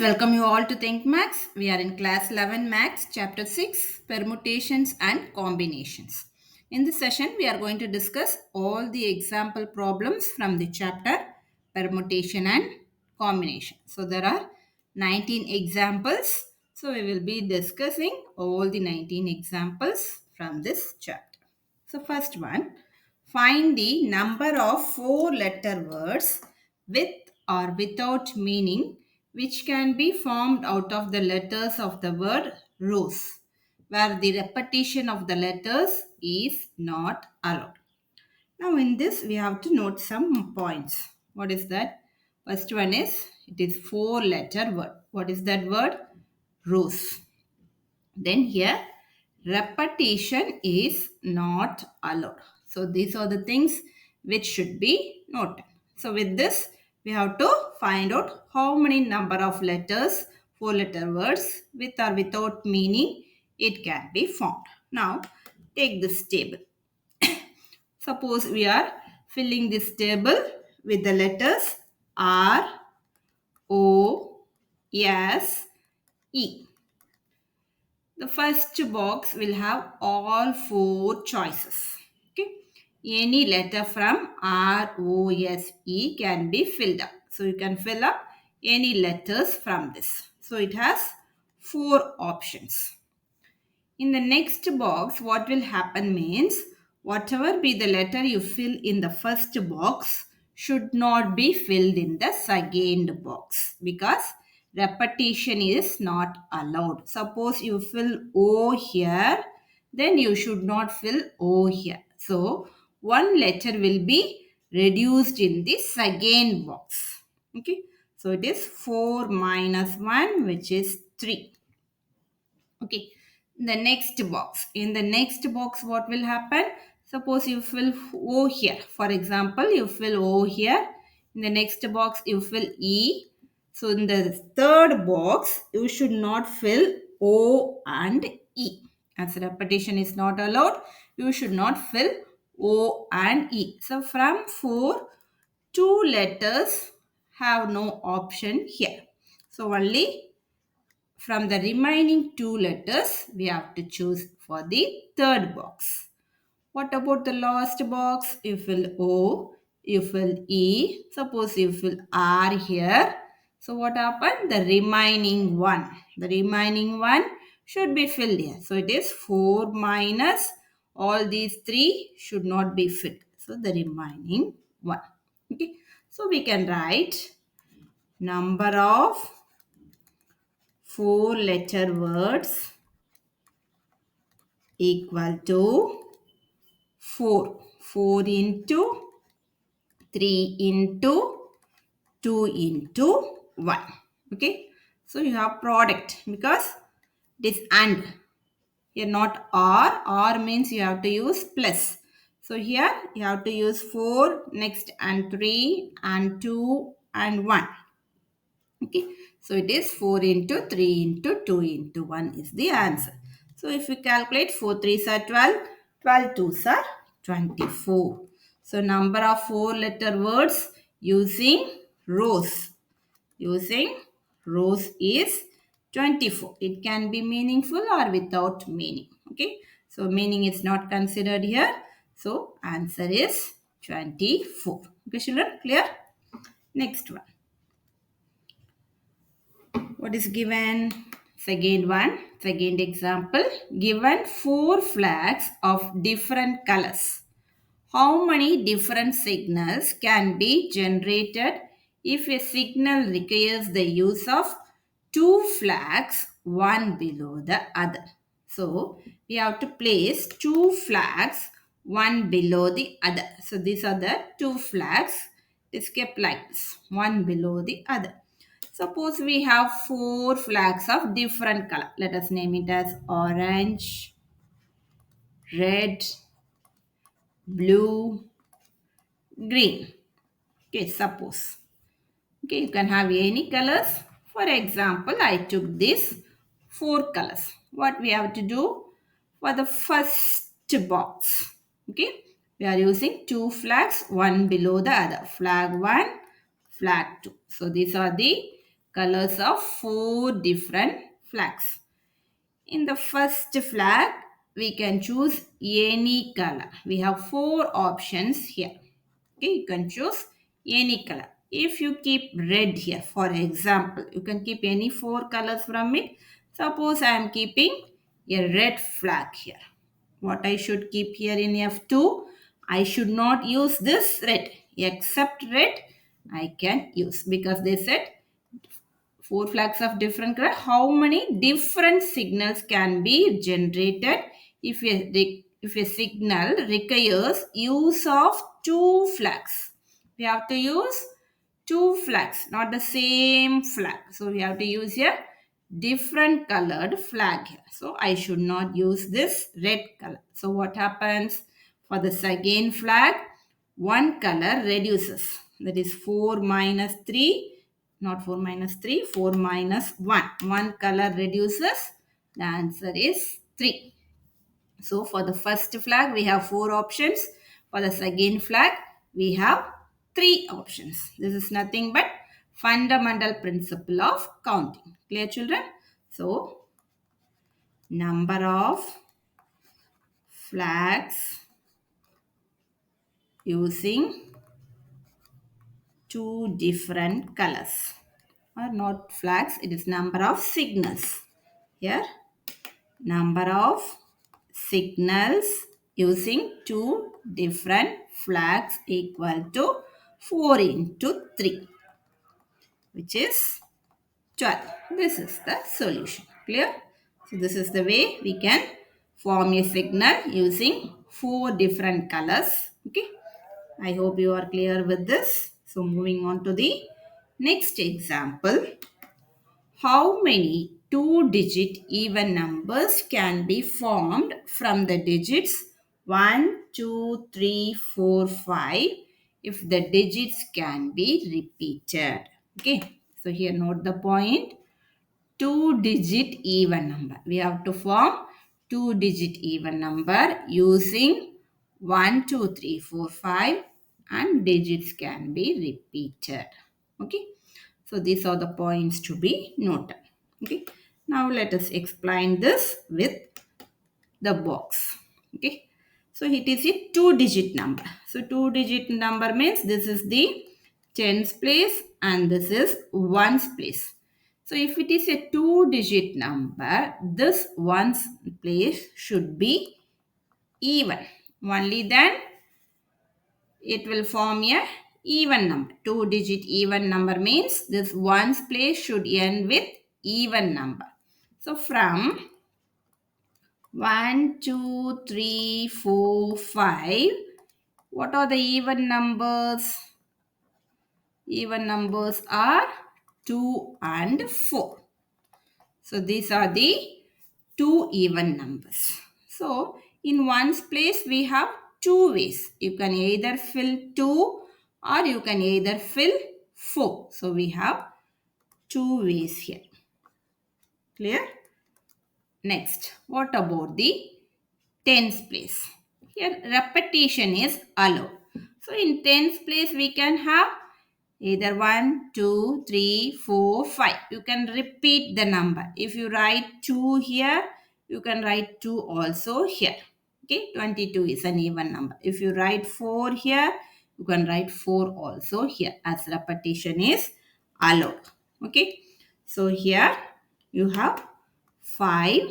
welcome you all to Think Max. We are in class 11 Max, chapter 6, Permutations and Combinations. In this session, we are going to discuss all the example problems from the chapter Permutation and Combination. So, there are 19 examples. So, we will be discussing all the 19 examples from this chapter. So, first one, find the number of four-letter words with or without meaning which can be formed out of the letters of the word rose, where the repetition of the letters is not allowed. Now, in this, we have to note some points. What is that? First one is it is four-letter word. What is that word? Rose. Then here, repetition is not allowed. So these are the things which should be noted. So with this, we have to find out how many number of letters, four-letter words with or without meaning it can be formed. Now, take this table. Suppose we are filling this table with the letters R, O, S, E. The first box will have all four choices. Okay. Any letter from R, O, S, E can be filled up. So you can fill up any letters from this. So it has four options. In the next box, what will happen means whatever be the letter you fill in the first box should not be filled in the second box because repetition is not allowed. Suppose you fill O here, then you should not fill O here. So, one letter will be reduced in the second box. Okay. So, it is 4 minus 1 which is 3. Okay, the next box. In the next box, what will happen? Suppose you fill O here. For example, you fill O here. In the next box, you fill E. So, in the third box, you should not fill O and E. As repetition is not allowed, you should not fill O and E. So, from 4, 2 letters have no option here. So, only from the remaining two letters, we have to choose for the third box. What about the last box? You fill O, you fill E. Suppose you fill R here. So what happened? The remaining one. The remaining one should be filled here. So it is 4 minus all these three should not be filled. So the remaining one. Okay. So we can write number of four-letter words equal to 4. 4 into 3 into 2 into 1. Okay. So you have product because it is and. Here not or. Or means you have to use plus. So here you have to use 4, next and 3 and 2 and 1. Okay, so it is 4 into 3 into 2 into 1 is the answer. So if we calculate 4 3s are 12, 12 2s are 24. So number of four-letter words using rows. Using rows is 24. It can be meaningful or without meaning. Okay, so meaning is not considered here. So answer is 24. Okay, children, clear? Next one. What is given? Second example. Given 4 flags of different colors. How many different signals can be generated if a signal requires the use of 2 flags, one below the other? So, we have to place 2 flags, one below the other. So, these are the 2 flags. It's kept like this, one below the other. Suppose we have 4 flags of different color. Let us name it as orange, red, blue, green. Okay, suppose. Okay, you can have any colors. For example, I took this 4 colors. What we have to do for the first box? Okay, we are using 2 flags, one below the other. Flag 1, flag 2. So these are the colors of four different flags. In the first flag, we can choose any color. We have four options here. Okay, you can choose any color. If you keep red here, for example, you can keep any four colors from it. Suppose I am keeping a red flag here. What I should keep here in F2? I should not use this red. Except red, I can use because they said four flags of different color. How many different signals can be generated if a signal requires use of two flags? We have to use two flags, not the same flag. So we have to use a different colored flag here. So I should not use this red color. So what happens for the second flag? One color reduces. That is 4 minus 3, not 4 minus 3, 4 minus 1. One color reduces. The answer is 3. So for the first flag, we have four options. For the second flag, we have three options. This is nothing but fundamental principle of counting. Clear, children? So, number of flags using two different colors. Or not flags, it is number of signals. Here, number of signals using two different flags equal to 4 into 3, which is 12. This is the solution. Clear? So this is the way we can form a signal using four different colors. Okay. I hope you are clear with this. So moving on to the next example. How many two-digit even numbers can be formed from the digits 1, 2, 3, 4, 5 if the digits can be repeated? Okay, so here note the point. Two-digit even number. We have to form two-digit even number using 1, 2, 3, 4, 5 and digits can be repeated. Okay. So these are the points to be noted. Okay. Now let us explain this with the box. Okay. So it is a two-digit number. So two-digit number means this is the tens place and this is ones place. So if it is a two-digit number, this ones place should be even. Only then it will form a even number. Two-digit even number means this ones place should end with even number. So from 1, 2, 3, 4, 5. What are the even numbers? Even numbers are 2 and 4. So these are the two even numbers. So in ones place we have two ways. You can either fill 2 or you can either fill 4. So we have two ways here. Clear? Next, what about the tens place? Here repetition is allowed. So in tens place we can have either 1, 2, 3, 4, 5. You can repeat the number. If you write 2 here, you can write 2 also here. Okay, 22 is an even number. If you write 4 here, you can write 4 also here as repetition is allowed. Okay, so here you have 5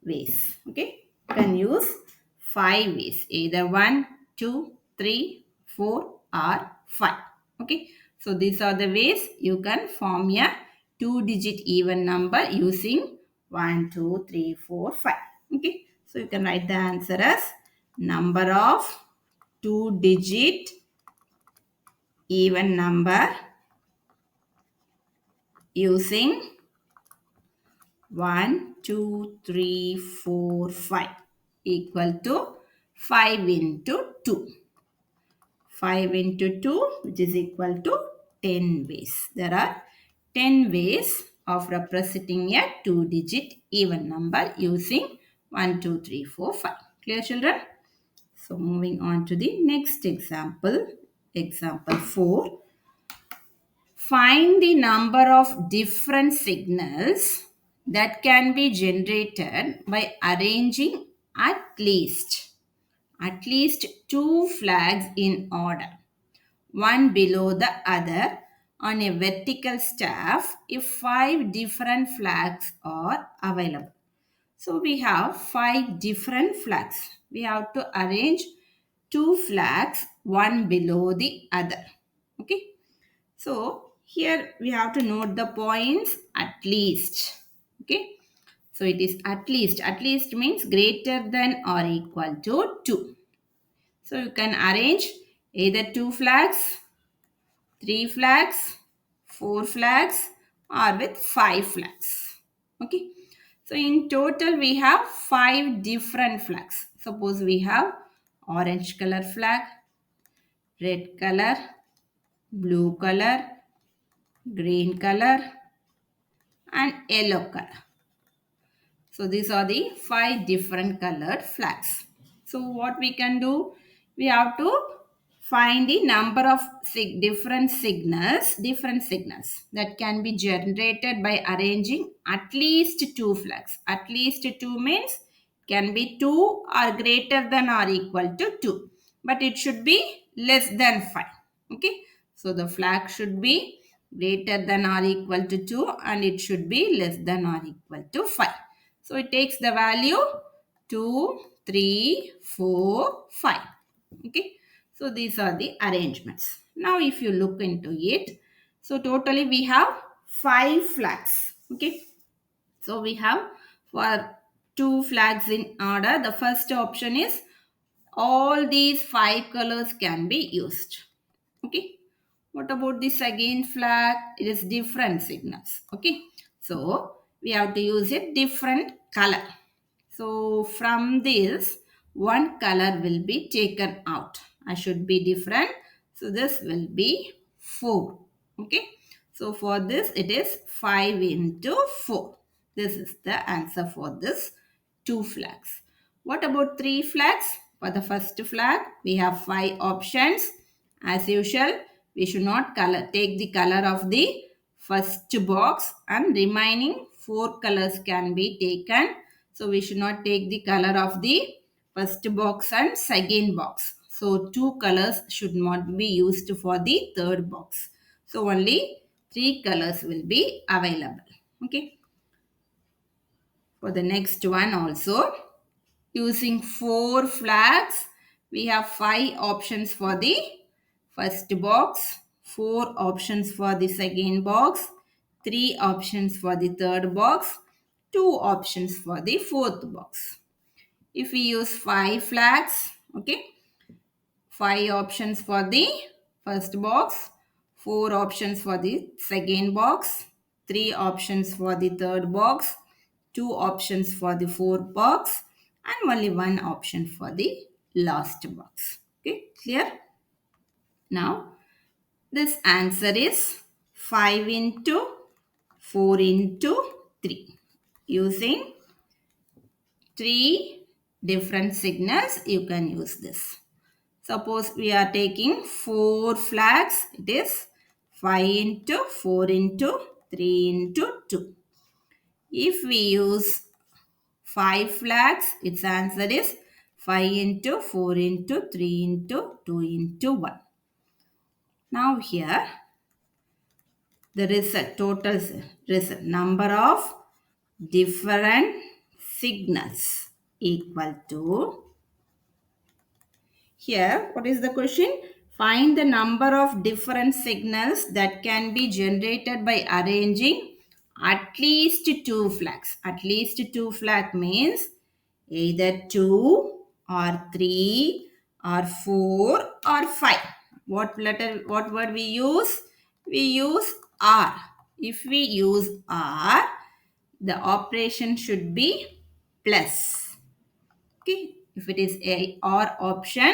ways. Okay, you can use 5 ways, either 1, 2, 3, 4 or 5. Okay, so these are the ways you can form a two-digit even number using 1, 2, 3, 4, 5. Okay, so you can write the answer as number of two-digit even number using 1, 2, 3, 4, 5 equal to 5 into 2. 5 into 2 which is equal to 10 ways. There are 10 ways of representing a two-digit even number using 1, 2, 3, 4, 5. Clear, children? So moving on to the next example. Example 4. Find the number of different signals that can be generated by arranging at least two flags in order, one below the other on a vertical staff if five different flags are available. So we have five different flags. We have to arrange two flags, one below the other. Okay. So here we have to note the points at least. Okay. So it is at least. At least means greater than or equal to 2. So you can arrange either two flags, three flags, four flags, or with five flags. Okay. So in total we have five different flags. Suppose we have orange color flag, red color, blue color, green color, and yellow color. So these are the five different colored flags. So what we can do, we have to find the number of different signals that can be generated by arranging at least two flags. At least two means can be 2 or greater than or equal to 2, but it should be less than 5. Okay, so the flag should be greater than or equal to 2 and it should be less than or equal to 5. So it takes the value 2, 3, 4, 5. Okay, so these are the arrangements. Now if you look into it, so totally we have 5 flags. Okay, so we have for two flags in order. The first option is all these 5 colors can be used. Okay, what about the second flag? It is different signals. Okay, so we have to use a different color. So from this, one color will be taken out. I should be different. So this will be 4. Okay. So for this, it is 5 into 4. This is the answer for this two flags. What about three flags? For the first flag, we have 5 options. As usual, we should not take the color of the first box and remaining 4 colors can be taken. So we should not take the color of the first box and second box. So 2 colors should not be used for the third box. So only 3 colors will be available. Okay. For the next one also, using 4 flags, we have 5 options for the first box, 4 options for the second box, 3 options for the third box, 2 options for the fourth box. If we use 5 flags, okay, 5 options for the first box, 4 options for the second box, 3 options for the third box, 2 options for the fourth box, and only 1 option for the last box. Okay, clear? Now, this answer is 5 into 4 into 3. Using 3 different signals, you can use this. Suppose we are taking 4 flags. It is 5 into 4 into 3 into 2. If we use 5 flags, its answer is 5 into 4 into 3 into 2 into 1. Now here, there is a total number of different signals equal to. Here, what is the question? Find the number of different signals that can be generated by arranging at least 2 flags. At least 2 flag means either 2 or 3 or 4 or 5. What word we use? We use R. If we use R, the operation should be plus. Okay, if it is a or option,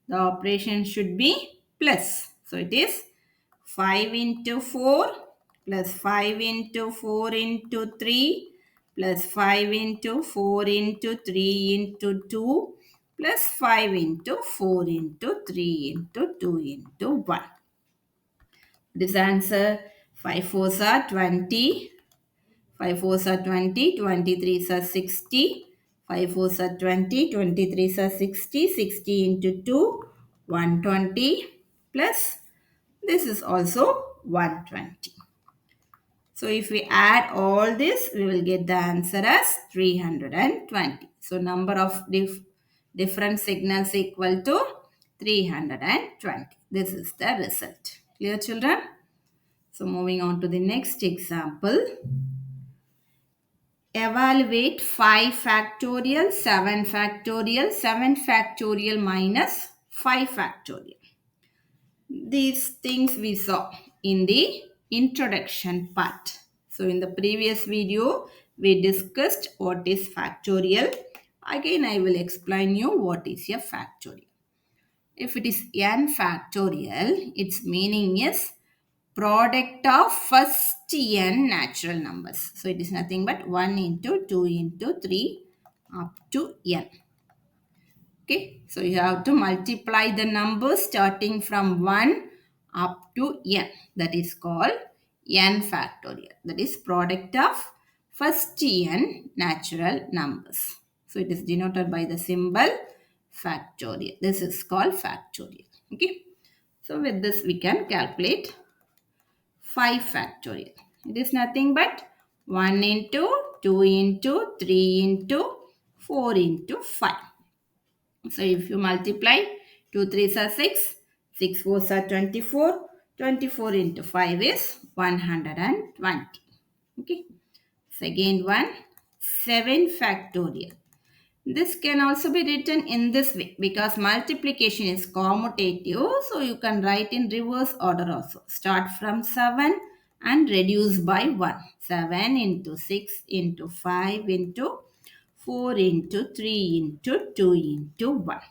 the operation should be plus. So it is 5 into 4 plus 5 into 4 into 3 plus 5 into 4 into 3 into 2 plus 5 into 4 into 3 into 2 into 1. This answer 5 fours are 20. 5 fours are 20. 23s are 60. 5 fours are 20. 23s are 60. 60 into 2, 120 plus this is also 120. So if we add all this, we will get the answer as 320. So number of different signals equal to 320. This is the result. Clear, children? So moving on to the next example. Evaluate 5 factorial, 7 factorial, 7 factorial minus 5 factorial. These things we saw in the introduction part. So in the previous video, we discussed what is factorial. Again, I will explain you what is a factorial. If it is n factorial, its meaning is product of first n natural numbers. So it is nothing but 1 into 2 into 3 up to n. Okay, so you have to multiply the numbers starting from 1 up to n. That is called n factorial. That is product of first n natural numbers. So it is denoted by the symbol factorial. This is called factorial. Okay, so with this we can calculate 5 factorial. It is nothing but 1 into 2 into 3 into 4 into 5. So if you multiply 2 3s are 6, 6 4s are 24, 24 into 5 is 120. Okay. Second one, 7 factorial. This can also be written in this way because multiplication is commutative. So you can write in reverse order also. Start from 7 and reduce by 1. 7 into 6 into 5 into 4 into 3 into 2 into 1.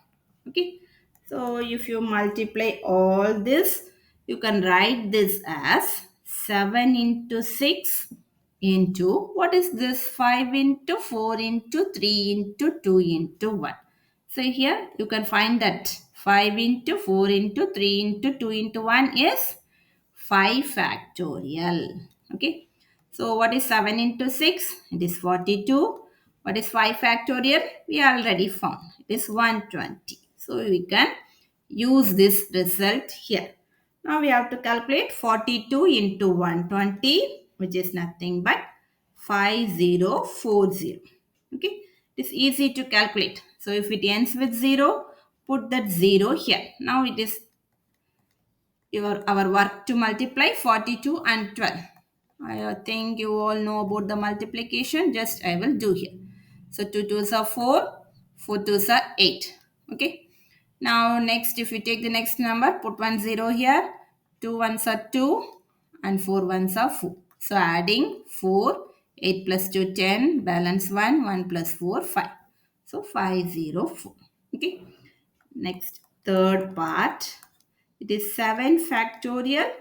Okay. So if you multiply all this, you can write this as 7 into 6 into what is this 5 into 4 into 3 into 2 into 1. So here you can find that 5 into 4 into 3 into 2 into 1 is 5 factorial. Okay. So what is 7 into 6? It is 42. What is 5 factorial? We already found. It is 120. So we can use this result here. Now we have to calculate 42 into 120, which is nothing but 5040. Okay, it is easy to calculate. So if it ends with 0, put that 0 here. Now it is our work to multiply 42 and 12. I think you all know about the multiplication. Just I will do here. So 2 2s are 4, 4 2s are 8. Okay. Now next if you take the next number, put 1 0 here. 2 1s are 2 and 4 1s are 4. So adding 4, 8 plus 2 10, balance 1, 1 plus 4 5. So 504. Okay. Next third part. It is 7 factorial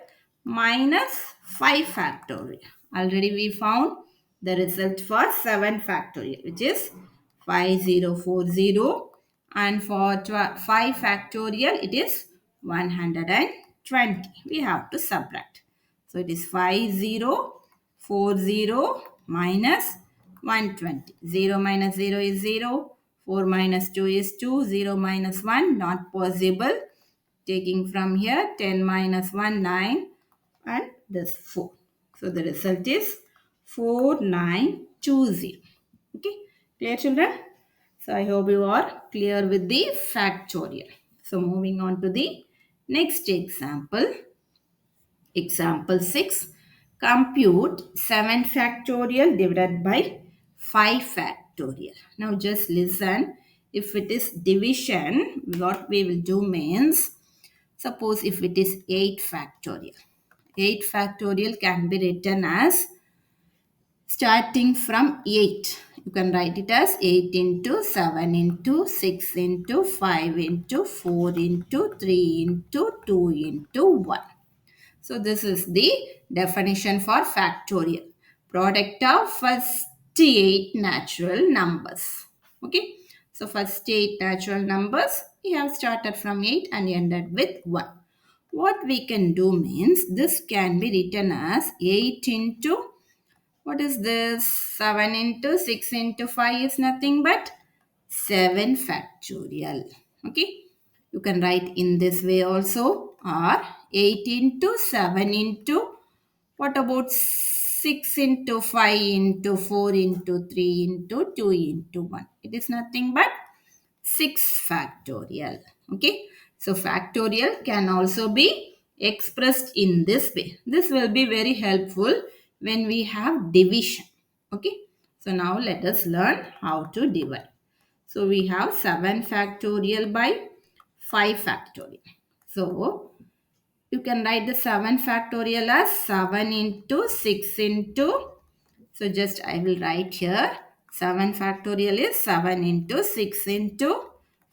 minus 5 factorial. Already we found the result for 7 factorial, which is 5040, and for 5 factorial it is 120. We have to subtract. So it is 5040 minus 120. 0 minus 0 is 0. 4 minus 2 is 2. 0 minus 1 not possible. Taking from here 10 minus 1 9 and this 4. So the result is 4920. Okay, clear children? So I hope you are clear with the factorial. So moving on to the next example. Example 6. Compute 7 factorial divided by 5 factorial. Now just listen. If it is division, what we will do means, suppose if it is 8 factorial. 8 factorial can be written as starting from 8. You can write it as 8 into 7 into 6 into 5 into 4 into 3 into 2 into 1. So this is the definition for factorial. Product of first 8 natural numbers. Okay. So first 8 natural numbers, we have started from 8 and ended with 1. what we can do means this can be written as 8 into, what is this? 7 into 6 into 5 is nothing but 7 factorial. Okay. You can write in this way also, or 8 into 7 into, what about 6 into 5 into 4 into 3 into 2 into 1? It is nothing but 6 factorial. Okay. So factorial can also be expressed in this way. This will be very helpful when we have division. Okay. So now let us learn how to divide. So we have 7 factorial by 5 factorial. So you can write the 7 factorial as 7 into 6 into, so just I will write here 7 factorial is 7 into 6 into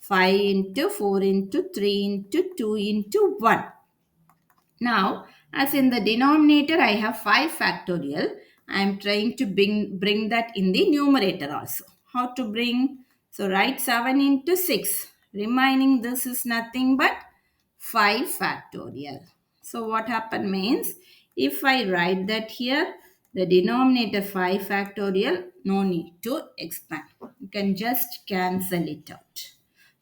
5 into 4 into 3 into 2 into 1. Now, as in the denominator, I have 5 factorial. I am trying to bring that in the numerator also. How to bring? So, write 7 into 6. Remaining this is nothing but 5 factorial. So, what happened means, if I write that here, the denominator 5 factorial, no need to expand. You can just cancel it out.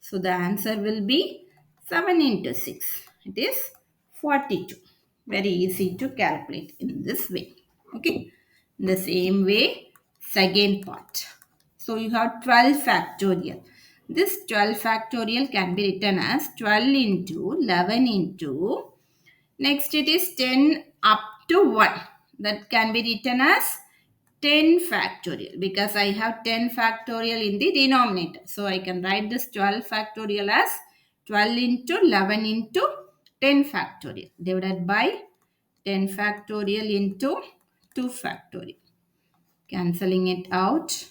So, the answer will be 7 into 6. It is 42. Very easy to calculate in this way. Okay. In the same way, second part. So you have 12 factorial. This 12 factorial can be written as 12 into 11 into, next it is 10 up to 1. That can be written as 10 factorial because I have 10 factorial in the denominator. So I can write this 12 factorial as 12 into 11 into 10 factorial divided by 10 factorial into 2 factorial. Cancelling it out.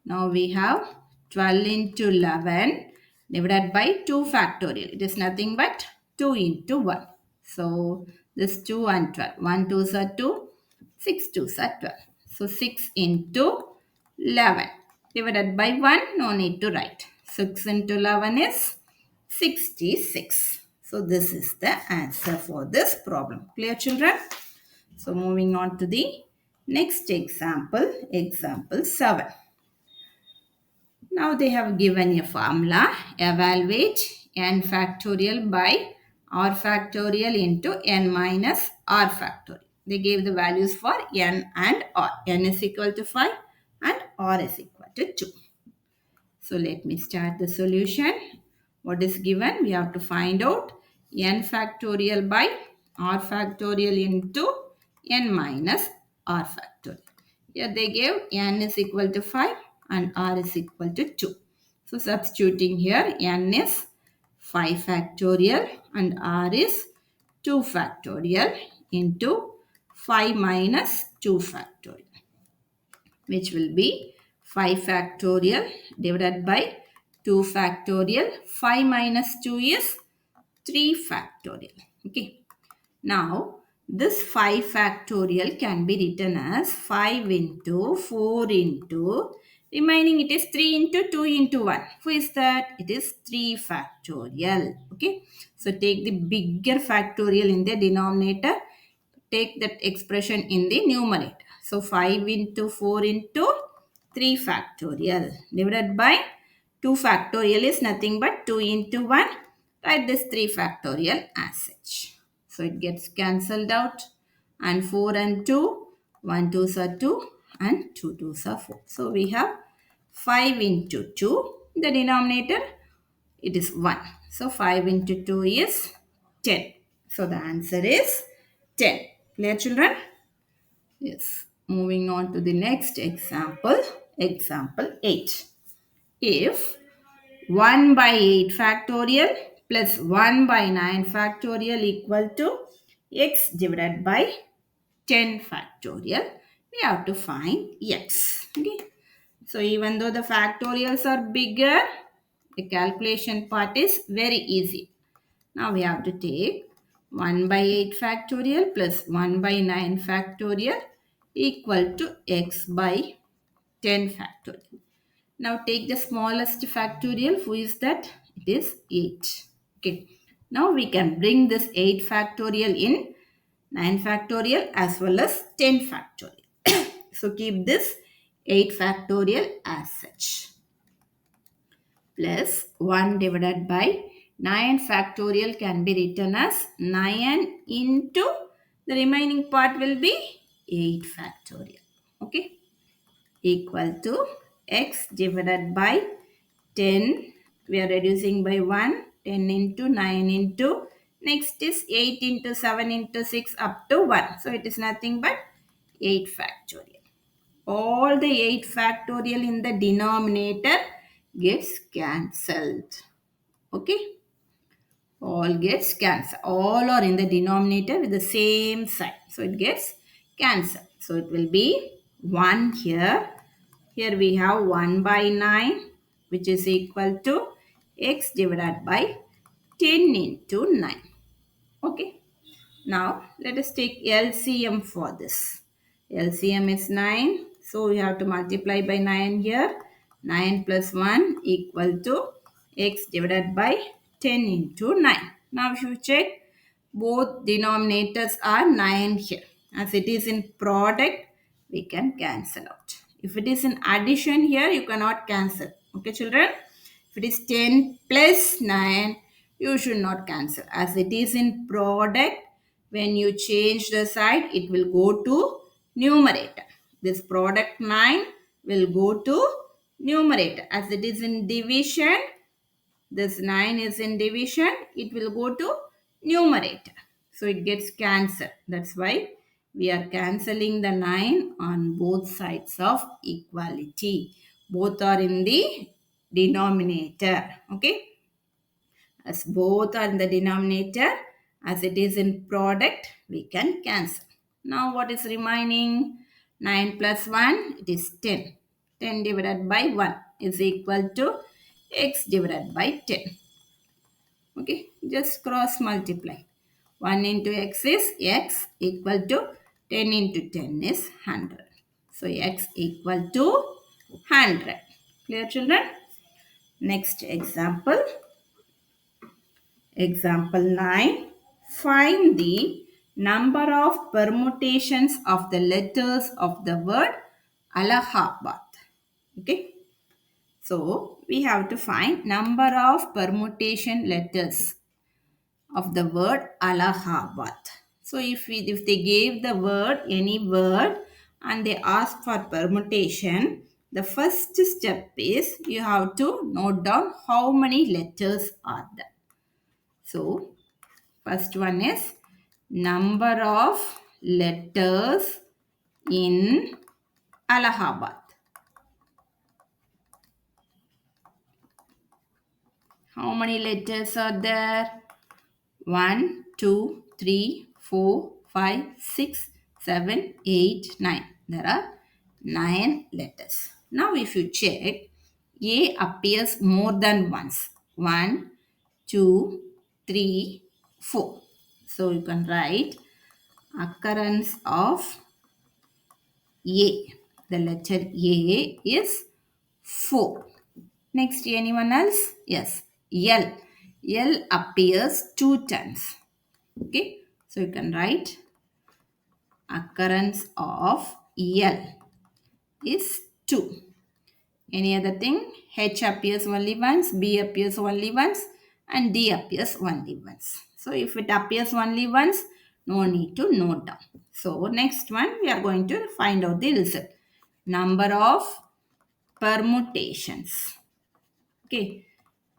Now we have 12 into 11 divided by 2 factorial. It is nothing but 2 into 1. So this 2 and 12. 1 2s are 2, 6 2s are 12. So 6 into 11 divided by 1, no need to write. 6 into 11 is 66. So this is the answer for this problem. Clear, children? So moving on to the next example, example 7. Now they have given a formula, evaluate n factorial by r factorial into n minus r factorial. They gave the values for n and r. N is equal to 5 and r is equal to 2. So let me start the solution. What is given? We have to find out n factorial by r factorial into n minus r factorial. Here they gave n is equal to 5 and r is equal to 2. So substituting here, n is 5 factorial and r is 2 factorial into 5 minus 2 factorial, which will be 5 factorial divided by 2 factorial. 5 minus 2 is 3 factorial. Okay. Now, this 5 factorial can be written as 5 into 4 into, remaining it is 3 into 2 into 1. Who is that? It is 3 factorial. Okay. So, take the bigger factorial in the denominator. Take that expression in the numerator. So 5 into 4 into 3 factorial divided by 2 factorial is nothing but 2 into 1. Write this 3 factorial as such. So it gets cancelled out, and 4 and 2, 1 2s are 2 and 2 2s are 4. So we have 5 into 2. The denominator, it is 1. So 5 into 2 is 10. So the answer is 10. Clear, children? Yes. Moving on to the next example. Example 8. If 1 by 8 factorial plus 1 by 9 factorial equal to x divided by 10 factorial, we have to find x. Okay. So even though the factorials are bigger, the calculation part is very easy. Now we have to take 1 by 8 factorial plus 1 by 9 factorial equal to x by 10 factorial. Now take the smallest factorial. Who is that? It is 8. Okay. Now we can bring this 8 factorial in 9 factorial as well as 10 factorial. So keep this 8 factorial as such. Plus 1 divided by 9 factorial can be written as 9 into the remaining part will be 8 factorial. Okay. Equal to x divided by 10. We are reducing by 1. 10 into 9 into. Next is 8 into 7 into 6 up to 1. So it is nothing but 8 factorial. All the 8 factorial in the denominator gets cancelled. Okay. All gets cancelled. All are in the denominator with the same sign. So it gets cancelled. So it will be 1 here. Here we have 1 by 9 which is equal to x divided by 10 into 9. Okay. Now let us take LCM for this. LCM is 9. So we have to multiply by 9 here. 9 plus 1 equal to x divided by 10 into 9. Now if you check, both denominators are 9 here. As it is in product, we can cancel out. If it is in addition here, you cannot cancel. Okay children? If it is 10 plus 9, you should not cancel. As it is in product, when you change the side, it will go to numerator. This product 9 will go to numerator. As it is in division, this 9 is in division, it will go to numerator. So it gets cancelled. That's why we are cancelling the 9 on both sides of equality. Both are in the denominator. Okay. As both are in the denominator, as it is in product, we can cancel. Now what is remaining? 9 plus 1, it is 10. 10 divided by 1 is equal to x divided by 10. Okay, just cross multiply. 1 into x is x equal to 10 into 10 is 100. So x equal to 100. Clear children? Next example. Example 9. Find the number of permutations of the letters of the word Allahabad. Okay. So, we have to find number of permutation letters of the word Allahabad. So, if they gave the word, any word, and they ask for permutation, the first step is you have to note down how many letters are there. So, first one is number of letters in Allahabad. How many letters are there? 1, 2, 3, 4, 5, 6, 7, 8, 9. There are 9 letters. Now if you check, A appears more than once. 1, 2, 3, 4. So you can write occurrence of A. The letter A is 4. Next, anyone else? Yes, L. L appears 2 times. Okay, so you can write occurrence of L is 2. Any other thing? H appears only once, B appears only once, and D appears only once. So if it appears only once, no need to note down. So next one, we are going to find out the result. Number of permutations. Okay.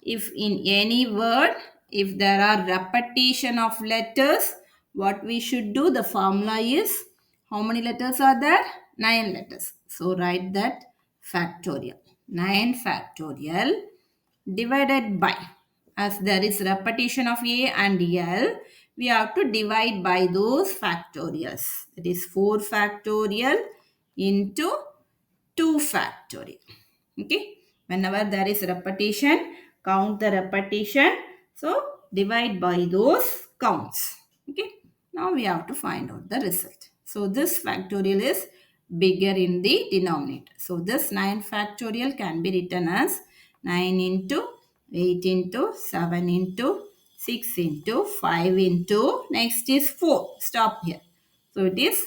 If in any word, if there are repetition of letters, what we should do, the formula is, how many letters are there? 9 letters. So write that factorial. 9 factorial divided by, as there is repetition of A and L, we have to divide by those factorials. That is 4 factorial into 2 factorial. Okay. Whenever there is repetition, count the repetition. So, divide by those counts. Okay. Now, we have to find out the result. So, this factorial is bigger in the denominator. So, this 9 factorial can be written as 9 into 8 into 7 into 6 into 5 into, next is 4. Stop here. So it is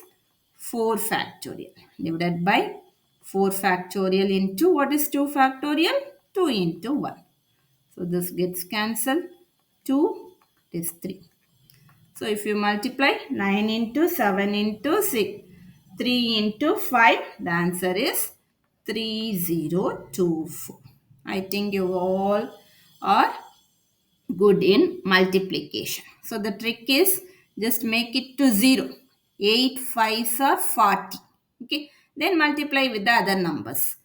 4 factorial divided by 4 factorial into, what is 2 factorial? 2 into 1. So this gets cancelled. 2 is 3. So if you multiply 9 into 7 into 6, 3 into 5, the answer is 3024. I think you all are good in multiplication. So the trick is just make it to 0. 8 5s are 40. Okay. Then multiply with the other numbers.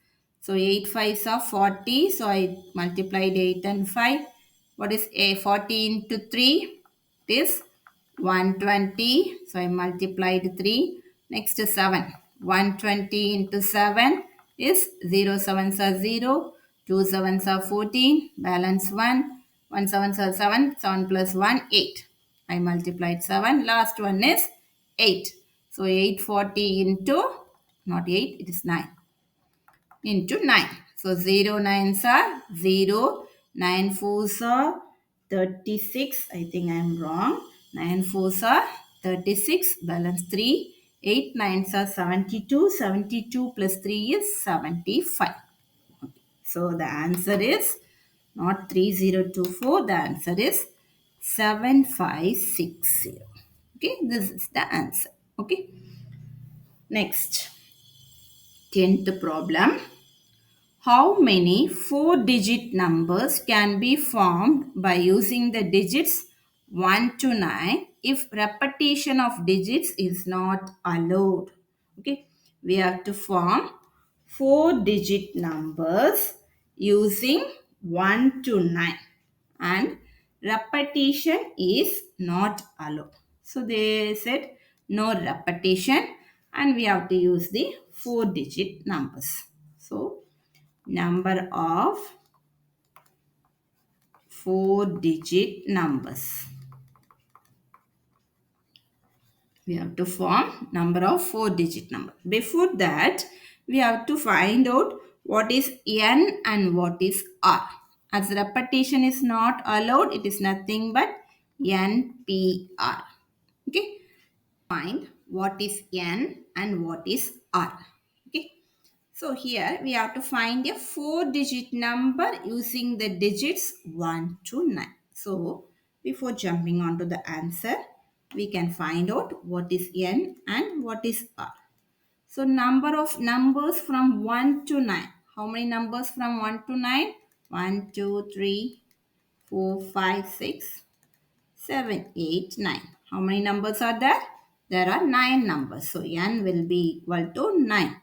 So 8 5s are 40. So I multiplied 8 and 5. What is a 40 into 3? It is 120. So I multiplied 3. Next is 7. 120 into 7 is 0 sevens are 0. 2 sevens are 14. Balance 1. 1 sevens are 7. 7 plus 1, 8. I multiplied 7. Last one is 8. So 840 into, not 8, it is 9 into 9. So 0 nines are 0, 9 fours are 36. I think I am wrong. 9 fours are 36, balance 3. 8 nines are 72, 72 plus 3 is 75. So the answer is not 3024, the answer is 7560. Okay, this is the answer. Okay, next, 10th problem. How many 4-digit numbers can be formed by using the digits 1 to 9 if repetition of digits is not allowed? Okay, we have to form 4-digit numbers using 1 to 9 and repetition is not allowed. So they said no repetition and we have to use the 4-digit numbers. So number of 4-digit numbers. We have to form number of 4-digit number. Before that, we have to find out what is N and what is R. As repetition is not allowed, it is nothing but NPR. Okay. Find what is N and what is R. Okay. So here we have to find a 4-digit number using the digits 1 to 9. So before jumping on to the answer, we can find out what is N and what is R. So number of numbers from 1 to 9. How many numbers from 1 to 9? 1, 2, 3, 4, 5, 6, 7, 8, 9. How many numbers are there? There are 9 numbers. So N will be equal to 9.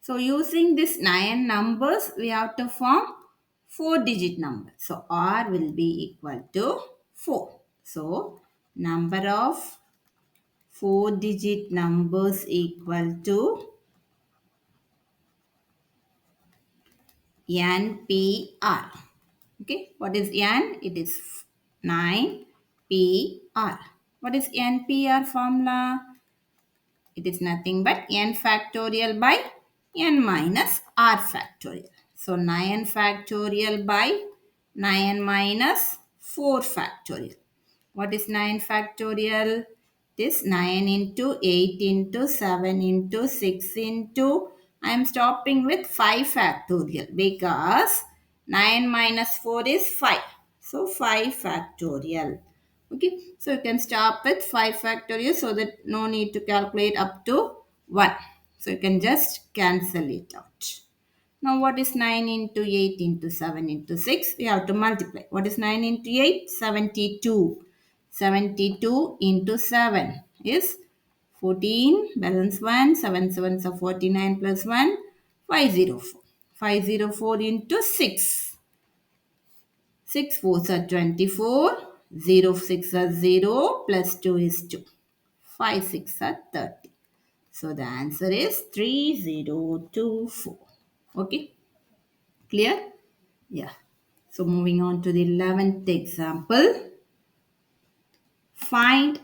So using these 9 numbers, we have to form 4-digit number. So R will be equal to 4. So number of 4-digit numbers equal to NPR. Okay, what is N? It is 9PR. What is NPR formula? It is nothing but n factorial by n minus r factorial. So 9 factorial by 9 minus 4 factorial. What is 9 factorial? It is 9 into 8 into 7 into 6 into, I am stopping with 5 factorial because 9 minus 4 is 5. So 5 factorial. Okay, so you can stop with 5 factorial so that no need to calculate up to 1. So you can just cancel it out. Now what is 9 into 8 into 7 into 6? We have to multiply. What is 9 into 8? 72. 72 into 7 is 14. Balance 1. 7 sevens are 49 plus 1. 504. 504 into 6. 6 fours are 24. 0 6 are 0 plus 2 is 2. 5 6 are 30. So the answer is 3024. Okay. Clear? Yeah. So moving on to the 11th example. Find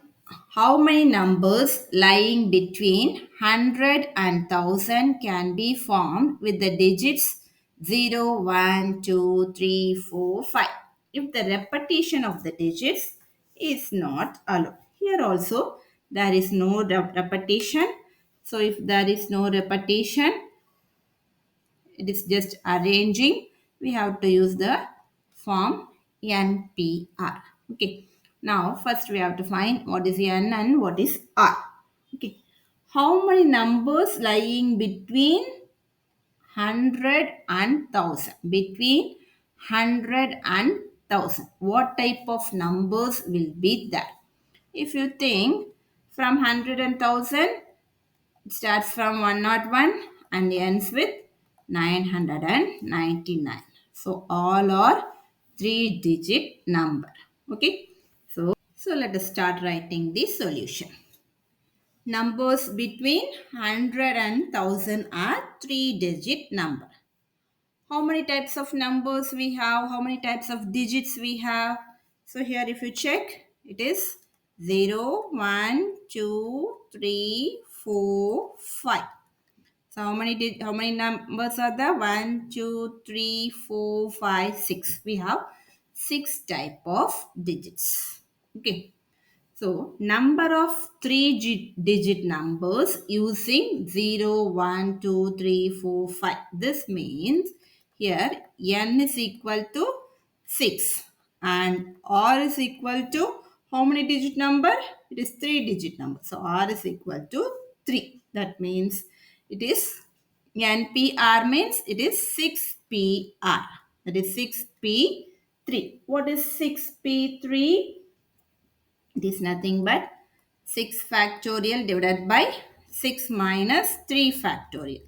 how many numbers lying between 100 and 1000 can be formed with the digits 0, 1, 2, 3, 4, 5. If the repetition of the digits is not allowed. Here also there is no repetition. So if there is no repetition, it is just arranging. We have to use the form NPR. Okay. Now first we have to find what is N and what is R. Okay. How many numbers lying between 100 and 1000? Between 100 and 1000. What type of numbers will be that? If you think from 100 and 1000, it starts from 101 and ends with 999. So all are three digit number. Okay. So let us start writing the solution. Numbers between 100 and 1000 are three digit number. How many types of numbers we have? How many types of digits we have? So here if you check, it is 0, 1, 2, 3, 4, 5. So how many numbers are there? 1, 2, 3, 4, 5, 6. We have 6 type of digits. Okay. So, number of three-digit numbers using 0, 1, 2, 3, 4, 5. This means here n is equal to 6 and r is equal to how many digit number? It is 3-digit number. So, r is equal to 3. That means it is NPR means it is 6PR. That is 6P3. What is 6P3? It is nothing but 6 factorial divided by 6 minus 3 factorial,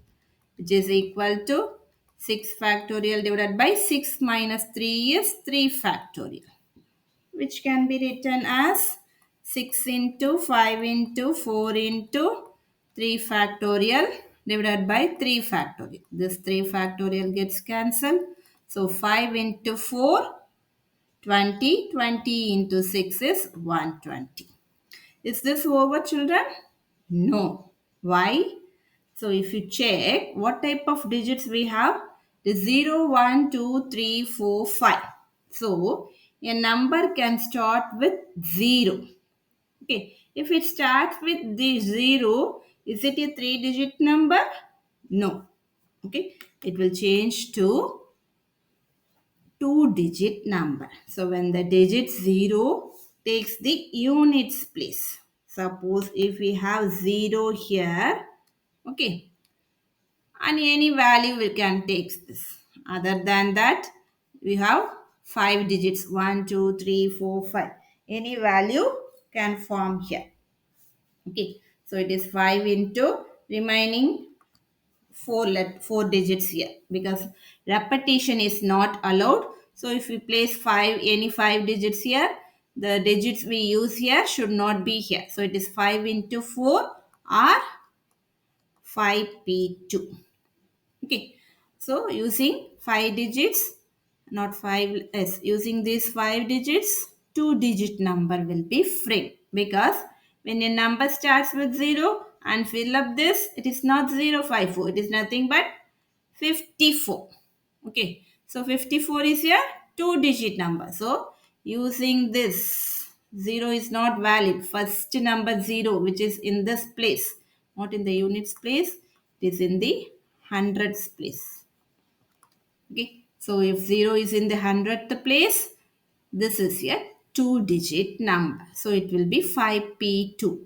which is equal to 6 factorial divided by 6 minus 3 is 3 factorial, which can be written as 6 into 5 into 4 into 3 factorial divided by 3 factorial. This 3 factorial gets cancelled. So 5 into 4, 20. 20 into 6 is 120. Is this over, children? No. Why? So if you check what type of digits we have, the 0, 1, 2, 3, 4, 5. So a number can start with 0. Okay. If it starts with the 0, is it a 3-digit number? No. Okay. It will change to 2-digit number. So when the digit 0 takes the units place. Suppose if we have 0 here, okay, and any value we can take this. Other than that, we have 5 digits 1, 2, 3, 4, 5. Any value can form here. Okay, so it is 5 into remaining four digits here because repetition is not allowed. So if we place any five digits here, the digits we use here should not be here. So it is 5 into 4 or 5p2. Okay, so using 5 digits, not 5 s, using these 5 digits, 2-digit number will be free because when a number starts with 0 and fill up this, it is not 054, it is nothing but 54. Okay, so 54 is a 2-digit number. So using this 0 is not valid. First number 0 which is in this place, not in the units place, it is in the hundreds place. Okay, so if 0 is in the hundredth place, this is a 2-digit number. So it will be 5p2.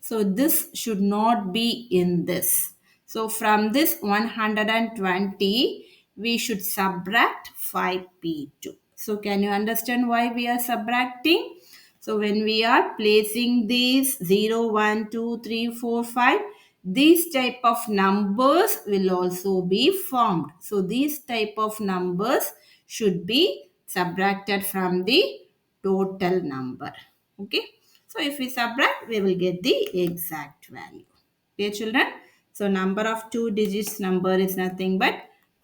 So this should not be in this. So from this 120, we should subtract 5p2. So can you understand why we are subtracting? So when we are placing these 0, 1, 2, 3, 4, 5, these type of numbers will also be formed. So these type of numbers should be subtracted from the total number. Okay. So if we subtract, we will get the exact value. Okay, children. So number of 2 digits number is nothing but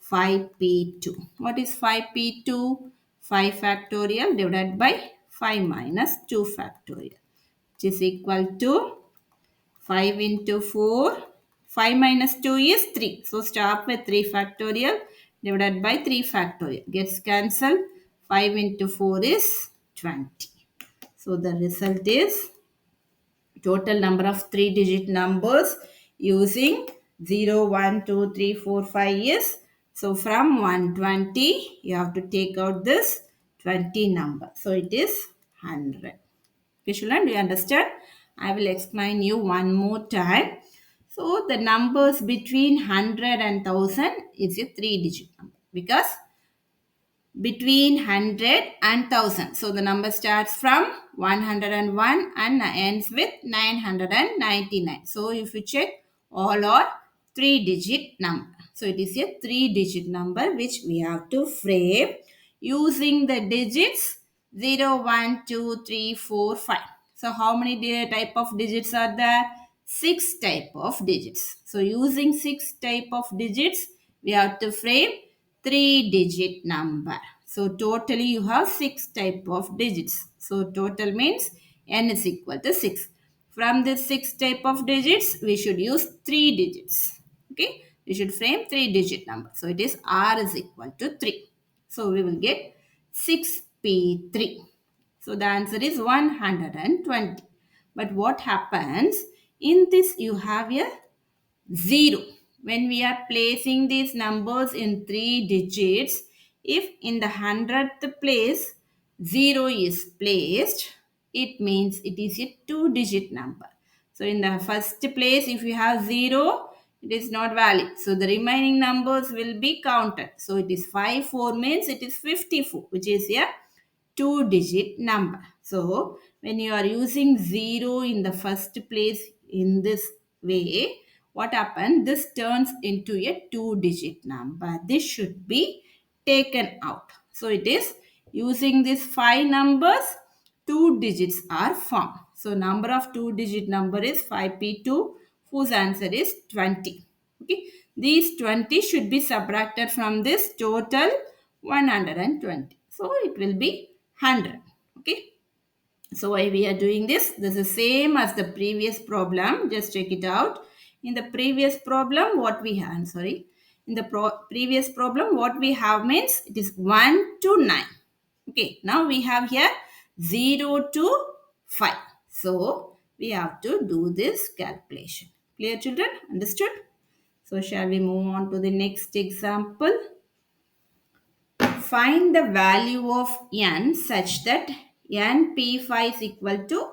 5p2. What is 5p2? 5 factorial divided by 5 minus 2 factorial, which is equal to 5 into 4. 5 minus 2 is 3. So start with 3 factorial divided by 3 factorial. Gets cancelled. 5 into 4 is 20. So the result is total number of three digit numbers using 0, 1, 2, 3, 4, 5 is. So from 120 you have to take out this 20 number. So it is 100. Okay, children, do you understand? I will explain you one more time. So the numbers between 100 and 1000 is a three digit number because between 100 and 1000. So the number starts from 101 and ends with 999. So if you check, all are three digit number. So it is a three digit number which we have to frame using the digits 0, 1, 2, 3, 4, 5. So how many type of digits are there? Six type of digits. So using six type of digits, we have to frame three digit number. So totally you have six type of digits. So total means n is equal to 6. From this six type of digits, we should use three digits. Okay, we should frame three digit number. So it is r is equal to 3. So we will get 6p3. So the answer is 120. But what happens in this? You have a 0. When we are placing these numbers in three digits, if in the 100th place 0 is placed, it means it is a two digit number. So in the first place, if you have 0, it is not valid. So the remaining numbers will be counted. So it is 54 means it is 54, which is a two digit number. So when you are using 0 in the first place in this way, what happens? This turns into a two digit number. This should be taken out. So it is using these five numbers, two digits are formed. So number of two digit number is 5p2, whose answer is 20. Okay, these 20 should be subtracted from this total 120. So it will be 100. Okay, so why we are doing this? This is same as the previous problem. Just check it out. In the previous problem, what we have, sorry, in the previous problem, what we have means it is 1 to 9. Okay, now we have here 0 to 5. So we have to do this calculation. Clear, children? Understood? So shall we move on to the next example? Find the value of n such that np5 is equal to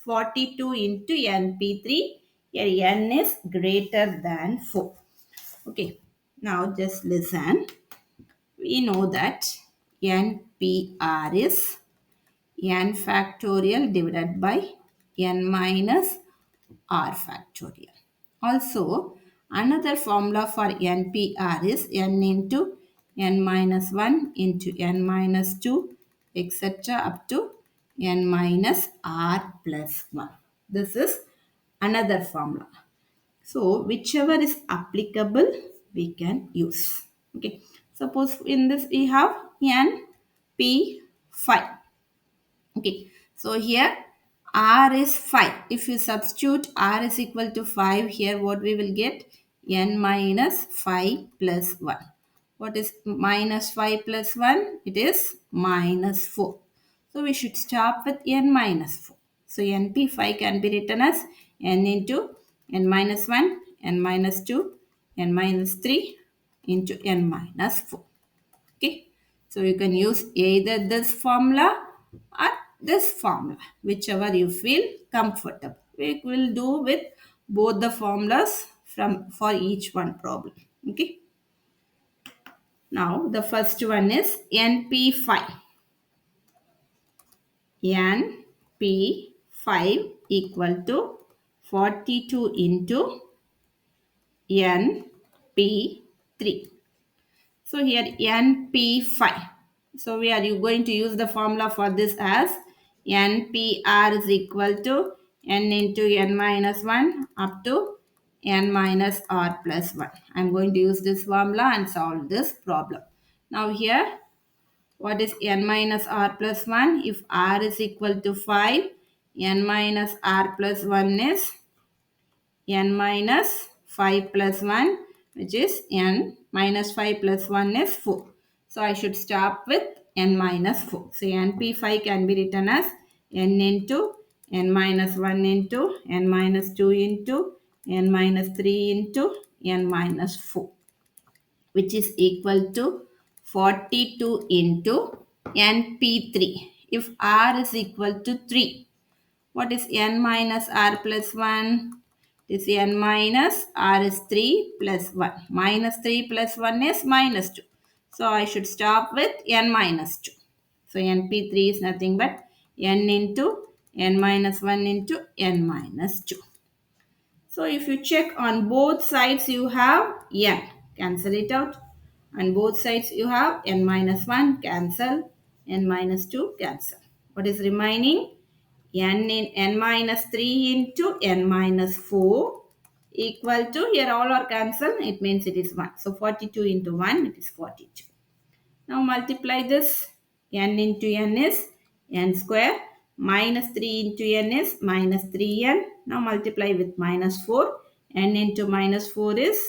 42 into np3. Here n is greater than 4. Okay, now just listen. We know that npr is n factorial divided by n minus r factorial. Also, another formula for NPR is n into n minus 1 into n minus 2, etc. up to n minus r plus 1. This is another formula. So, whichever is applicable, we can use. Okay. Suppose in this we have NP5. Okay, so here r is 5. If you substitute r is equal to 5, here what we will get? N minus 5 plus 1. What is minus 5 plus 1? It is minus 4. So we should start with n minus 4. So np5 can be written as n into n minus 1, n minus 2, n minus 3 into n minus 4. Okay, so you can use either this formula or this formula, whichever you feel comfortable. We will do with both the formulas from for each one problem. Okay, now the first one is np5. np5 equal to 42 into np3. So here NP5. So we are going to use the formula for this as NPR is equal to N into N minus 1 up to N minus R plus 1. I am going to use this formula and solve this problem. Now here, what is N minus R plus 1? If R is equal to 5, N minus R plus 1 is n minus 5 plus 1, which is n minus 5 plus 1 is 4. So I should start with n minus 4. So np5 can be written as n into n minus 1 into n minus 2 into n minus 3 into n minus 4, which is equal to 42 into np3. If r is equal to 3, what is n minus r plus 1? This n minus r is 3 plus 1. Minus 3 plus 1 is minus 2. So I should stop with n minus 2. So np3 is nothing but n into n minus 1 into n minus 2. So if you check on both sides, you have n. Cancel it out. On both sides, you have n minus 1. Cancel. N minus 2. Cancel. What is remaining? N in n minus 3 into n minus 4 equal to, here all are cancelled. It means it is 1. So 42 into 1, it is 42. Now multiply this. N into n is n square. Minus 3 into n is minus 3n. Now multiply with minus 4. N into minus 4 is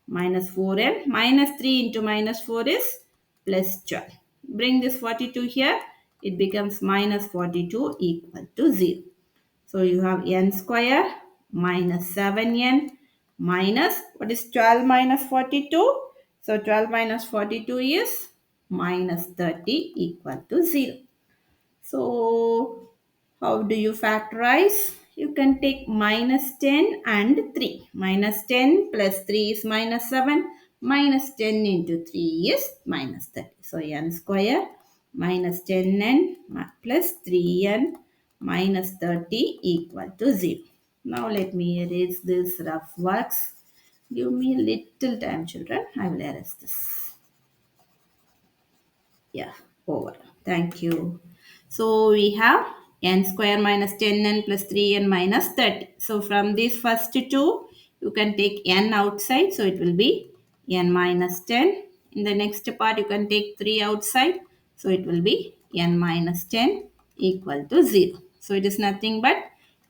minus 4n. Minus 3 into minus 4 is plus 12. Bring this 42 here. It becomes minus 42 equal to 0. So you have n square minus 7n minus, what is 12 minus 42? So 12 minus 42 is minus 30 equal to 0. So how do you factorize? You can take minus 10 and 3. Minus 10 plus 3 is minus 7. Minus 10 into 3 is minus 30. So n square minus 10n plus 3n minus 30 equal to 0. Now let me erase this rough works. Give me a little time, children. I will erase this. Yeah, over. Thank you. So we have n square minus 10n plus 3n minus 30. So from these first two, you can take n outside. So it will be n minus 10. In the next part, you can take 3 outside. So it will be n minus 10 equal to 0. So it is nothing but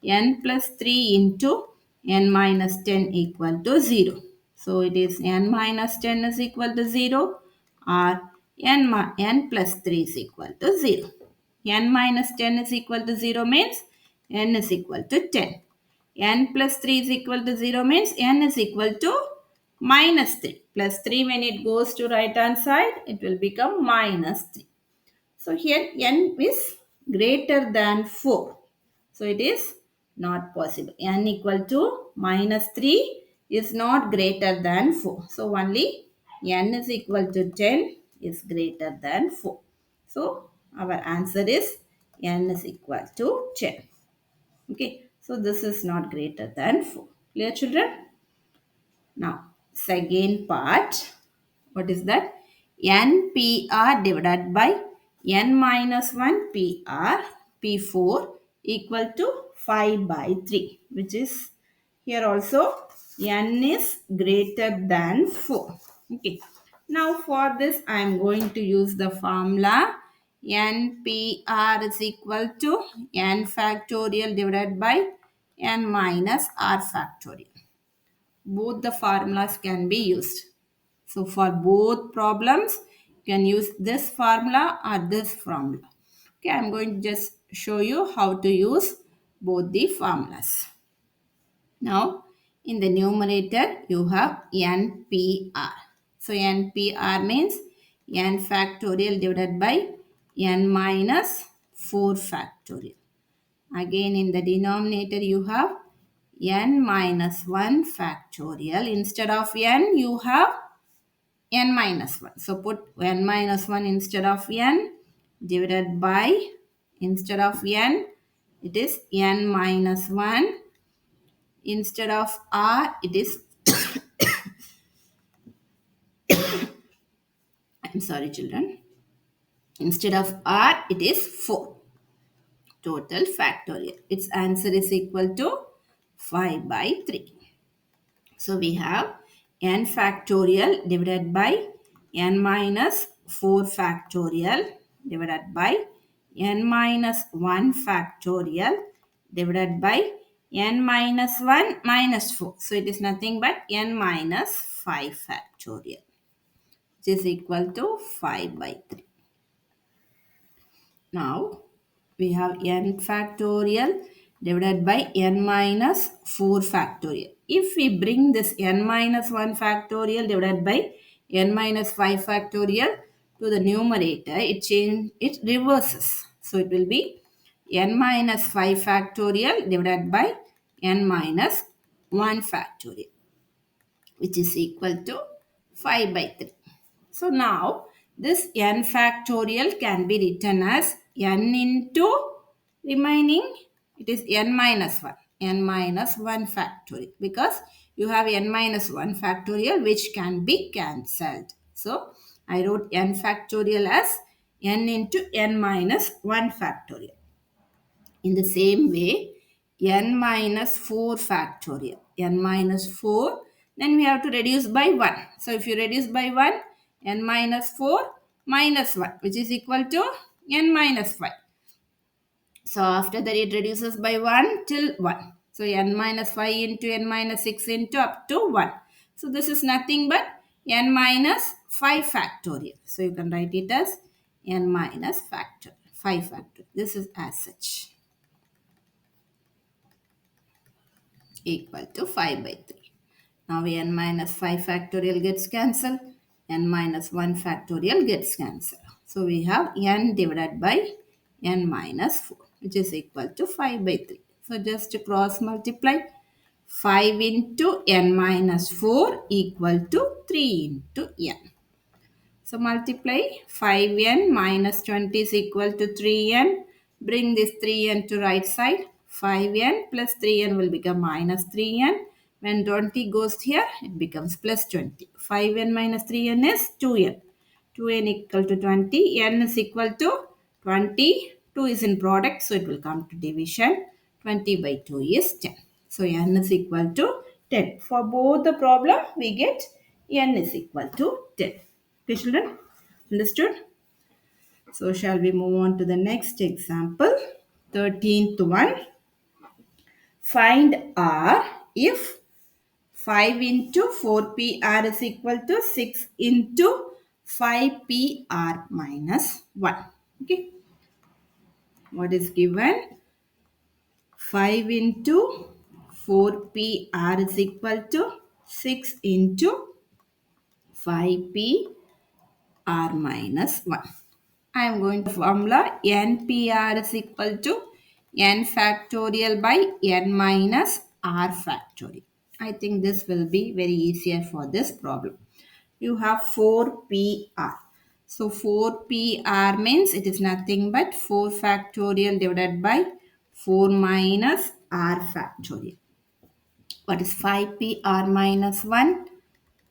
n plus 3 into n minus 10 equal to 0. So it is n minus 10 is equal to 0, or n plus 3 is equal to 0. N minus 10 is equal to 0 means n is equal to 10. N plus 3 is equal to 0 means n is equal to minus 3. Plus 3, when it goes to right hand side, it will become minus 3. So here n is greater than 4. So it is not possible. N equal to minus 3 is not greater than 4. So only n is equal to 10 is greater than 4. So our answer is n is equal to 10. Okay. So this is not greater than 4. Clear, children? Now, second part, what is that? NPR divided by N minus 1 PR P4 equal to 5 by 3, which is here also N is greater than 4. Okay. Now for this, I am going to use the formula NPR is equal to N factorial divided by N minus R factorial. Both the formulas can be used. So for both problems, you can use this formula or this formula. Okay, I'm going to just show you how to use both the formulas. Now, in the numerator, you have NPR. So NPR means n factorial divided by n minus 4 factorial. Again, in the denominator, you have n minus 1 factorial. Instead of n, you have n minus 1. So put n minus 1 instead of n, divided by, instead of n, it is n minus 1. Instead of r, it is, I'm sorry, children. Instead of r, it is 4. Total factorial. Its answer is equal to 5 by 3. So we have n factorial divided by n minus 4 factorial divided by n minus 1 factorial divided by n minus 1 minus 4. So it is nothing but n minus 5 factorial, which is equal to 5 by 3. Now we have n factorial divided by n minus 4 factorial. If we bring this n minus 1 factorial divided by n minus 5 factorial to the numerator, it reverses. So it will be n minus 5 factorial divided by n minus 1 factorial, which is equal to 5 by 3. So now this n factorial can be written as n into remaining, it is n minus 1, n minus 1 factorial, because you have n minus 1 factorial which can be cancelled. So I wrote n factorial as n into n minus 1 factorial. In the same way, n minus 4 factorial, n minus 4, then we have to reduce by 1. So if you reduce by 1, n minus 4 minus 1, which is equal to n minus 5. So after that it reduces by 1 till 1. So n minus 5 into n minus 6 into up to 1. So this is nothing but n minus 5 factorial. So you can write it as n minus factor 5 factorial. This is as such, equal to 5 by 3. Now n minus 5 factorial gets cancelled, n minus 1 factorial gets cancelled. So we have n divided by n minus 4, which is equal to 5 by 3. So just cross multiply, 5 into n minus 4 equal to 3 into n. So multiply 5n minus 20 is equal to 3n. Bring this 3n to right side. 5n plus 3n will become minus 3n. When 20 goes here, it becomes plus 20. 5n minus 3n is 2n. 2n equal to 20. n is equal to 20. 2 is in product, so it will come to division. 20 by 2 is 10. So n is equal to 10. For both the problem, we get n is equal to 10. Okay, children, understood? So shall we move on to the next example? 13th one. Find R if 5 into 4PR is equal to 6 into 5PR minus 1. Okay. What is given? 5 into 4PR is equal to 6 into 5PR minus 1. I am going to formula NPR is equal to n factorial by n minus r factorial. I think this will be very easier for this problem. You have 4PR. So 4PR means it is nothing but 4 factorial divided by 4 minus r factorial. What is 5PR minus 1?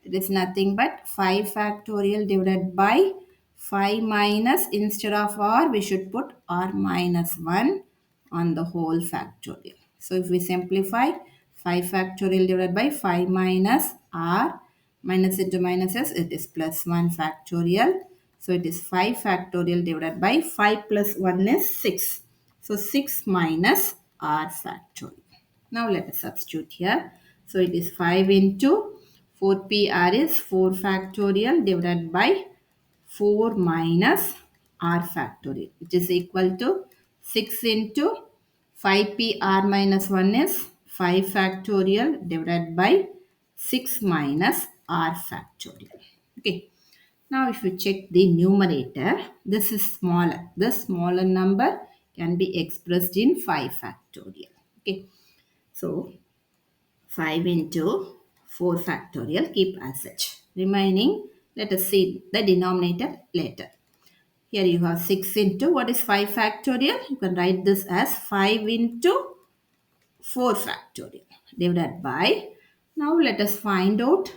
It is nothing but 5 factorial divided by 5 minus, instead of r, we should put r minus 1 on the whole factorial. So if we simplify, 5 factorial divided by 5 minus r, minus into minuses, it is plus 1 factorial. So it is 5 factorial divided by 5 plus 1 is 6. So 6 minus r factorial. Now let us substitute here. So it is 5 into 4PR is 4 factorial divided by 4 minus r factorial, which is equal to 6 into 5PR minus 1 is 5 factorial divided by 6 minus r factorial. Okay. Now if you check the numerator, this is smaller. This smaller number can be expressed in 5 factorial. Okay. So 5 into 4 factorial, keep as such. Remaining, let us see the denominator later. Here you have 6 into, what is 5 factorial? You can write this as 5 into 4 factorial divided by. Now let us find out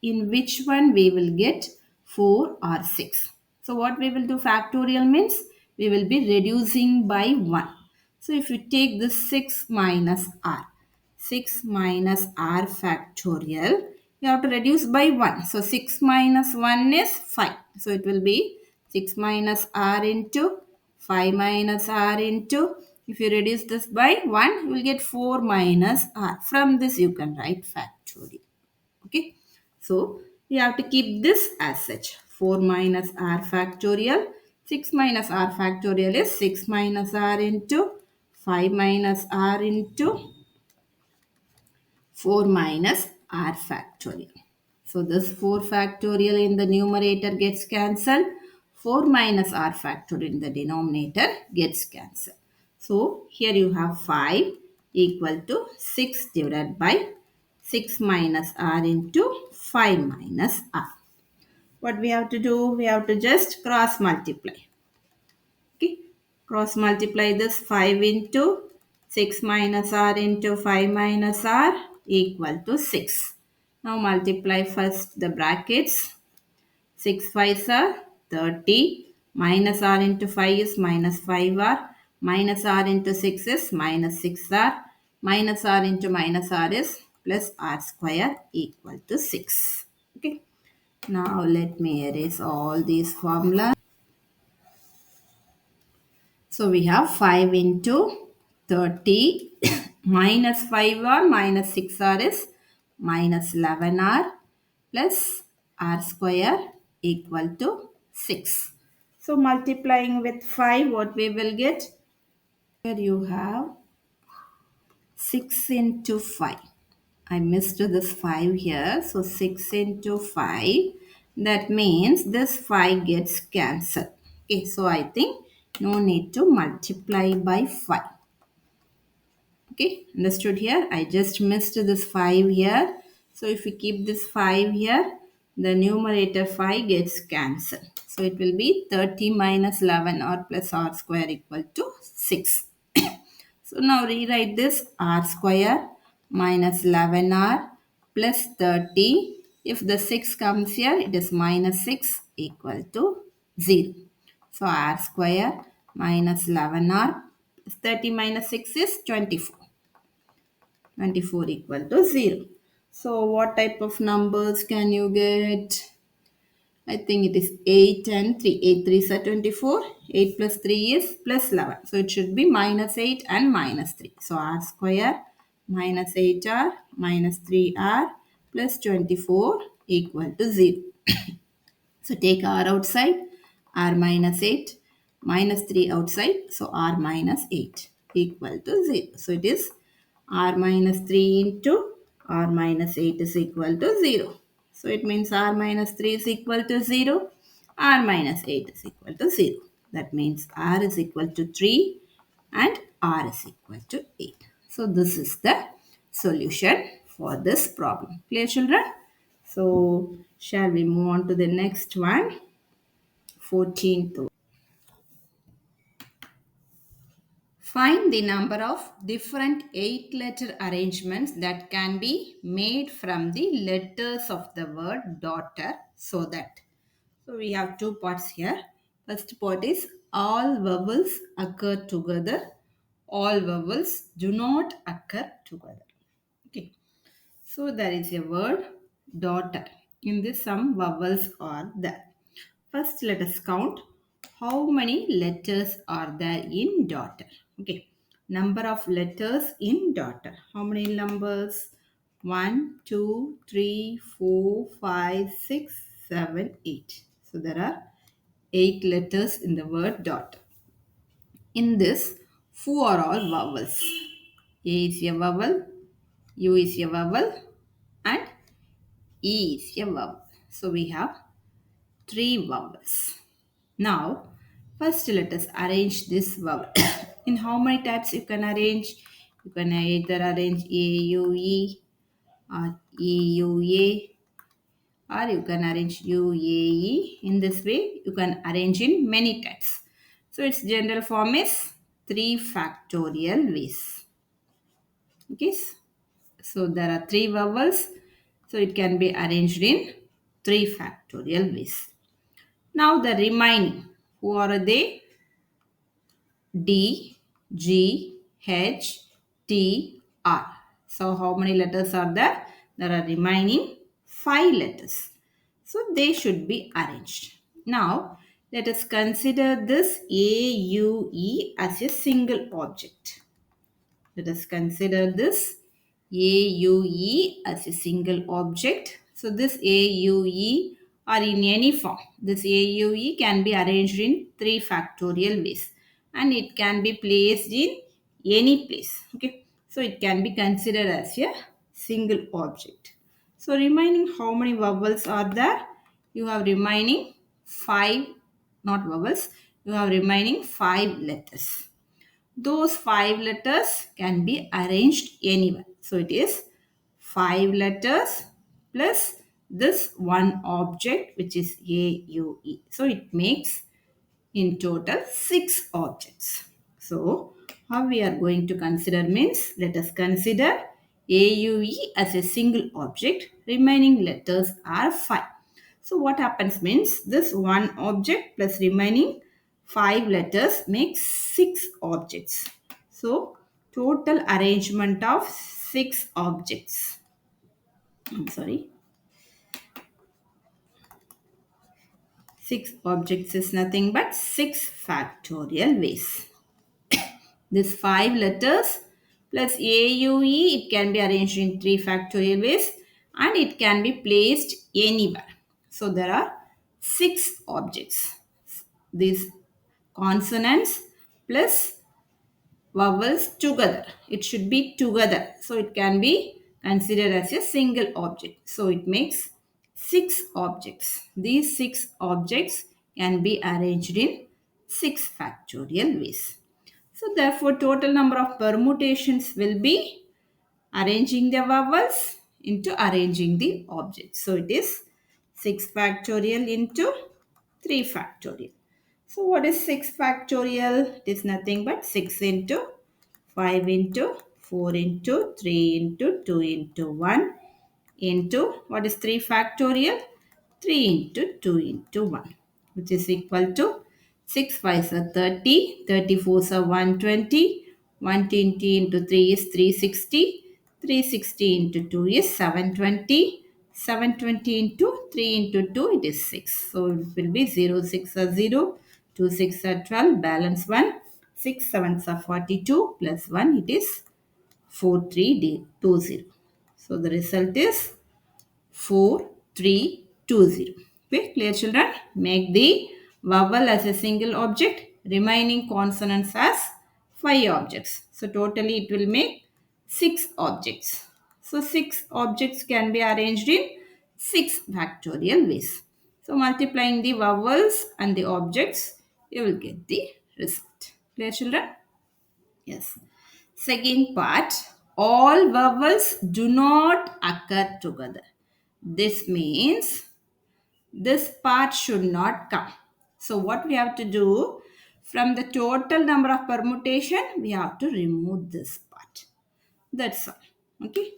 in which one we will get 4 or 6. So what we will do, factorial means we will be reducing by 1. So if you take this 6 minus r, 6 minus r factorial, you have to reduce by 1. So 6 minus 1 is 5. So it will be 6 minus r into 5 minus r into, if you reduce this by 1, you will get 4 minus r. From this you can write factorial. Okay. So you have to keep this as such. 4 minus r factorial. 6 minus r factorial is 6 minus r into 5 minus r into 4 minus r factorial. So this 4 factorial in the numerator gets cancelled. 4 minus r factorial in the denominator gets cancelled. So here you have 5 equal to 6 divided by 6 minus r into 5 minus r. What we have to do? We have to just cross multiply. Okay. Cross multiply this 5 into 6 minus r into 5 minus r equal to 6. Now multiply first the brackets. 6 5s are 30. Minus r into 5 is minus 5r. Minus r into 6 is minus 6r. Minus r into minus r is plus r square equal to 6. Okay. Now let me erase all these formulas. So we have 5 into 30 minus 5r minus 6r is minus 11r plus r square equal to 6. So multiplying with 5, what we will get? Here you have 6 into 5. I missed this 5 here. So 6 into 5. That means this 5 gets cancelled. Okay, so I think no need to multiply by 5. Okay, understood here? I just missed this 5 here. So if we keep this 5 here, the numerator 5 gets cancelled. So it will be 30 minus 11 or plus r square equal to 6. So now rewrite this r square minus 11r plus 30. If the 6 comes here, it is minus 6 equal to 0. So r square minus 11r plus 30 minus 6 is 24. 24 equal to 0. So what type of numbers can you get? I think it is 8 and 3. 8 3s are 24. 8 plus 3 is plus 11. So it should be minus 8 and minus 3. So r square minus 8r minus 3r plus 24 equal to 0. So take r outside, r minus 8, minus 3 outside, so r minus 8 equal to 0. So it is r minus 3 into r minus 8 is equal to 0. So it means r minus 3 is equal to 0, r minus 8 is equal to 0. That means r is equal to 3 and r is equal to 8. So this is the solution for this problem. Clear, children? So shall we move on to the next one? 14th. Find the number of different 8-letter arrangements that can be made from the letters of the word daughter so that. So we have two parts here. First part is all vowels occur together. All vowels do not occur together. Okay. So there is a word daughter. In this some vowels are there. First let us count how many letters are there in daughter. Okay. Number of letters in daughter. How many numbers? 1, 2, 3, 4, 5, 6, 7, 8. So there are 8 letters in the word daughter. In this, 4 are all vowels. A is a vowel, U is a vowel, and E is a vowel. So we have 3 vowels. Now, first let us arrange this vowel. In how many types you can arrange? You can either arrange A, U, E or E, U, A, or you can arrange U, A, E. In this way, you can arrange in many types. So its general form is 3 factorial ways. Okay. So there are 3 vowels. So it can be arranged in 3 factorial ways. Now the remaining, who are they? D, G, H, T, R. So how many letters are there? There are remaining 5 letters. So they should be arranged. Now let us consider this A, U, E as a single object. Let us consider this A, U, E as a single object. So this A, U, E or in any form. This AUE can be arranged in 3 factorial ways and it can be placed in any place. Okay, so it can be considered as a single object. So remaining how many vowels are there? You have remaining 5, not vowels, you have remaining 5 letters. Those 5 letters can be arranged anywhere. So it is 5 letters plus this one object which is AUE. So it makes in total 6 objects. So how we are going to consider means let us consider AUE as a single object. Remaining letters are 5. So what happens means this one object plus remaining 5 letters makes 6 objects. So total arrangement of 6 objects. I'm sorry. 6 objects is nothing but 6 factorial ways. This 5 letters plus AUE, it can be arranged in 3 factorial ways and it can be placed anywhere. So there are 6 objects. These consonants plus vowels together. It should be together. So it can be considered as a single object. So it makes 6 objects. These 6 objects can be arranged in 6 factorial ways. So therefore total number of permutations will be arranging the vowels into arranging the objects. So it is 6 factorial into 3 factorial. So what is 6 factorial? It is nothing but 6 into 5 into 4 into 3 into 2 into 1 into what is 3 factorial? 3 into 2 into 1 which is equal to 6 5s are 30, 34s are 120, 120 into 3 is 360, 360 into 2 is 720, 720 into 3 into 2 it is 6. So it will be 0 6 are 0, 2 6 are 12, balance 1, 6 7s are 42 plus 1 it is 4320. So the result is 4320. Okay, clear children? Make the vowel as a single object, remaining consonants as 5 objects. So totally it will make 6 objects. So 6 objects can be arranged in 6 factorial ways. So multiplying the vowels and the objects, you will get the result. Clear children? Yes. Second part, all vowels do not occur together. This means this part should not come. So what we have to do, from the total number of permutation, we have to remove this part. That's all. Okay.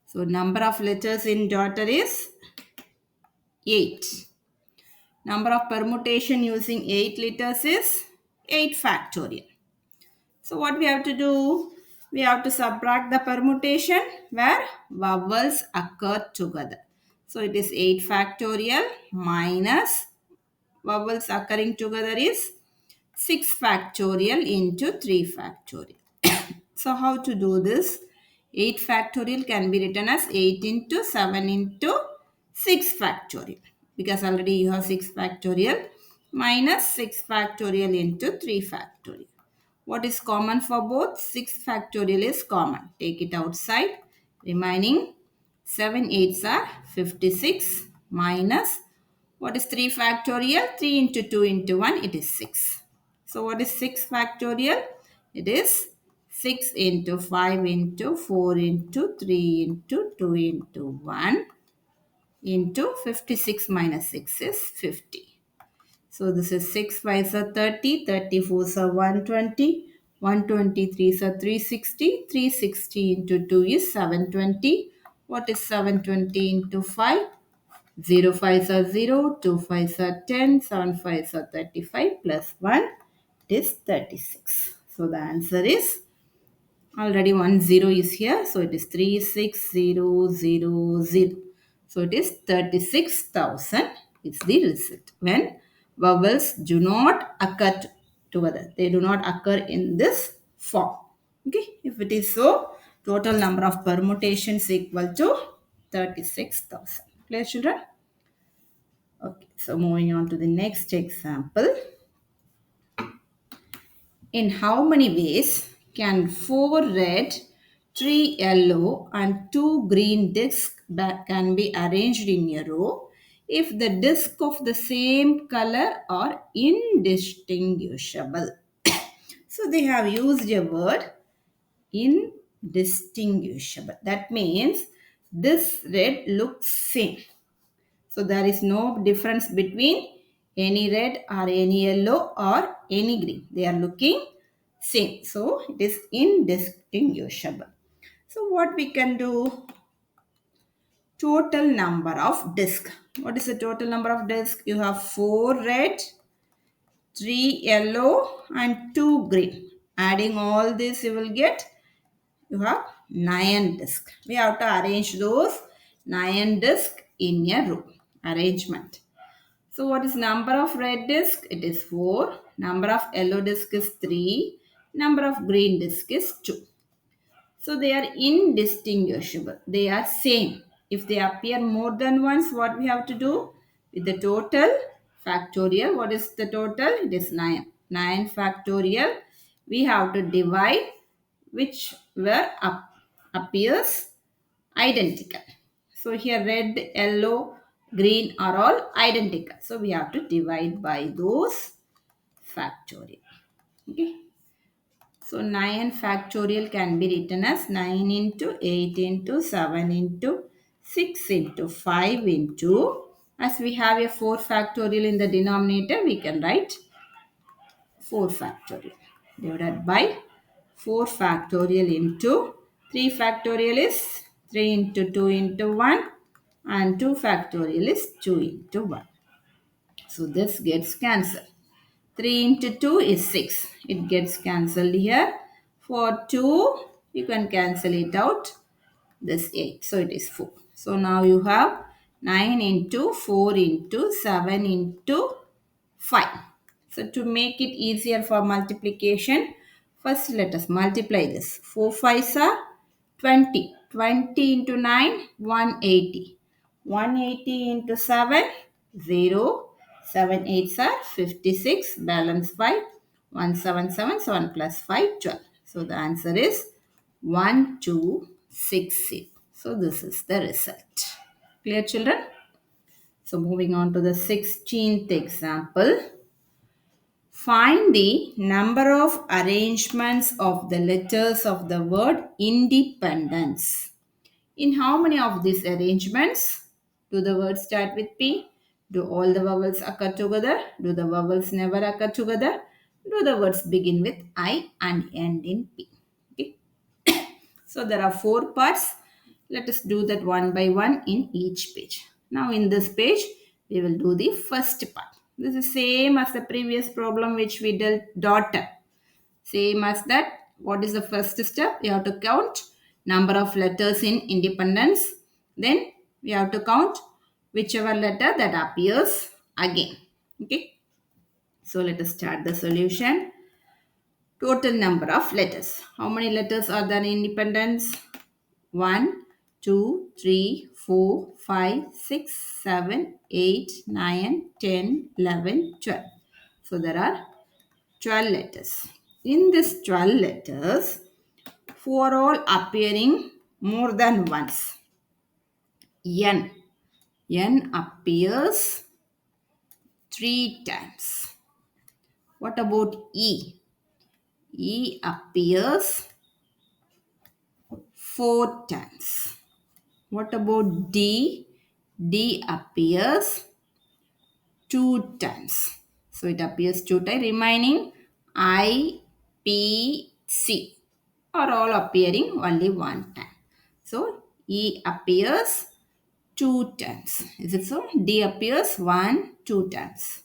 So number of letters in daughter is 8. Number of permutation using 8 letters is 8 factorial. So what we have to do? We have to subtract the permutation where vowels occur together. So it is 8 factorial minus vowels occurring together is 6 factorial into 3 factorial. So how to do this? 8 factorial can be written as 8 into 7 into 6 factorial. Because already you have 6 factorial minus 6 factorial into 3 factorial. What is common for both? 6 factorial is common. Take it outside. Remaining 7 8s are 56 minus what is 3 factorial? 3 into 2 into 1 it is 6. So what is 6 factorial? It is 6 into 5 into 4 into 3 into 2 into 1 into 56 minus 6 is 50. So this is 6 5s are 30, 34s are 120, 123s are 360, 360 into 2 is 720. What is 720 into 5? 0 5s are 0, 2 5s are 10, 7 5s are 35 plus 1 it is 36. So the answer is already 1 0 is here. So it is 36000. So it is 36,000 is the result when vowels do not occur together. They do not occur in this form. Okay. If it is so, total number of permutations equal to 36,000. Clear children? Okay, so moving on to the next example. In how many ways can 4 red, 3 yellow and 2 green discs can be arranged in a row if the discs of the same color are indistinguishable? So they have used a word indistinguishable. That means this red looks same. So there is no difference between any red or any yellow or any green. They are looking same. So it is indistinguishable. So what we can do? Total number of disc. What is the total number of disc? You have 4 red, 3 yellow and 2 green. Adding all this you will get, you have 9 disc. We have to arrange those 9 disc in a row. Arrangement. So what is number of red disc? It is 4. Number of yellow disc is 3. Number of green disc is 2. So they are indistinguishable. They are same. If they appear more than once, what we have to do? With the total factorial, what is the total? It is 9. 9 factorial. We have to divide which were appears identical. So here red, yellow, green are all identical. So we have to divide by those factorial. Okay. So 9 factorial can be written as 9 into 8 into 7 into 6 into 5 into, as we have a 4 factorial in the denominator, we can write 4 factorial divided by 4 factorial into 3 factorial is 3 into 2 into 1 and 2 factorial is 2 into 1. So this gets cancelled. 3 into 2 is 6. It gets cancelled here. For 2, you can cancel it out. This 8. So it is 4. So now you have 9 into 4 into 7 into 5. So to make it easier for multiplication, first let us multiply this. 4 5s are 20. 20 into 9, 180. 180 into 7, 0. 7 8s are 56. Balance 5. 177. 7 plus 5, 12. So the answer is 1260. So this is the result. Clear, children? So moving on to the 16th example. Find the number of arrangements of the letters of the word independence. In how many of these arrangements do the words start with P? Do all the vowels occur together? Do the vowels never occur together? Do the words begin with I and end in P? Okay. So there are 4 parts. Let us do that one by one in each page. Now in this page, we will do the first part. This is same as the previous problem which we dealt daughter. Same as that. What is the first step? We have to count number of letters in independence. Then we have to count whichever letter that appears again. Okay. So let us start the solution. Total number of letters. How many letters are there in independence? 1, 2, 3, 4, 5, 6, 7, 8, 9, 10, 11, 12. So there are 12 letters. In these 12 letters, 4 are all appearing more than once. N. N appears 3 times. What about E? E appears 4 times. What about D? D appears 2 times. So it appears 2 times. Remaining I, P, C are all appearing only 1 time. So E appears 2 times. Is it so? D appears 1, 2 times.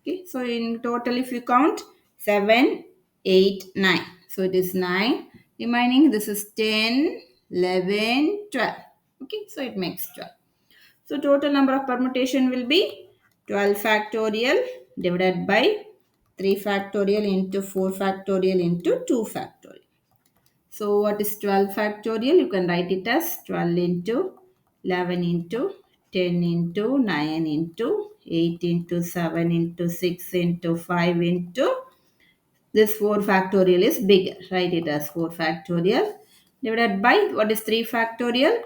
Okay. So in total if you count 7, 8, 9. So it is 9. Remaining this is 10, 11, 12. Okay. So it makes 12. So total number of permutation will be 12 factorial divided by 3 factorial into 4 factorial into 2 factorial. So what is 12 factorial? You can write it as 12 into 11 into 10 into 9 into 8 into 7 into 6 into 5 into this 4 factorial is bigger, right? It has 4 factorial divided by what is 3 factorial?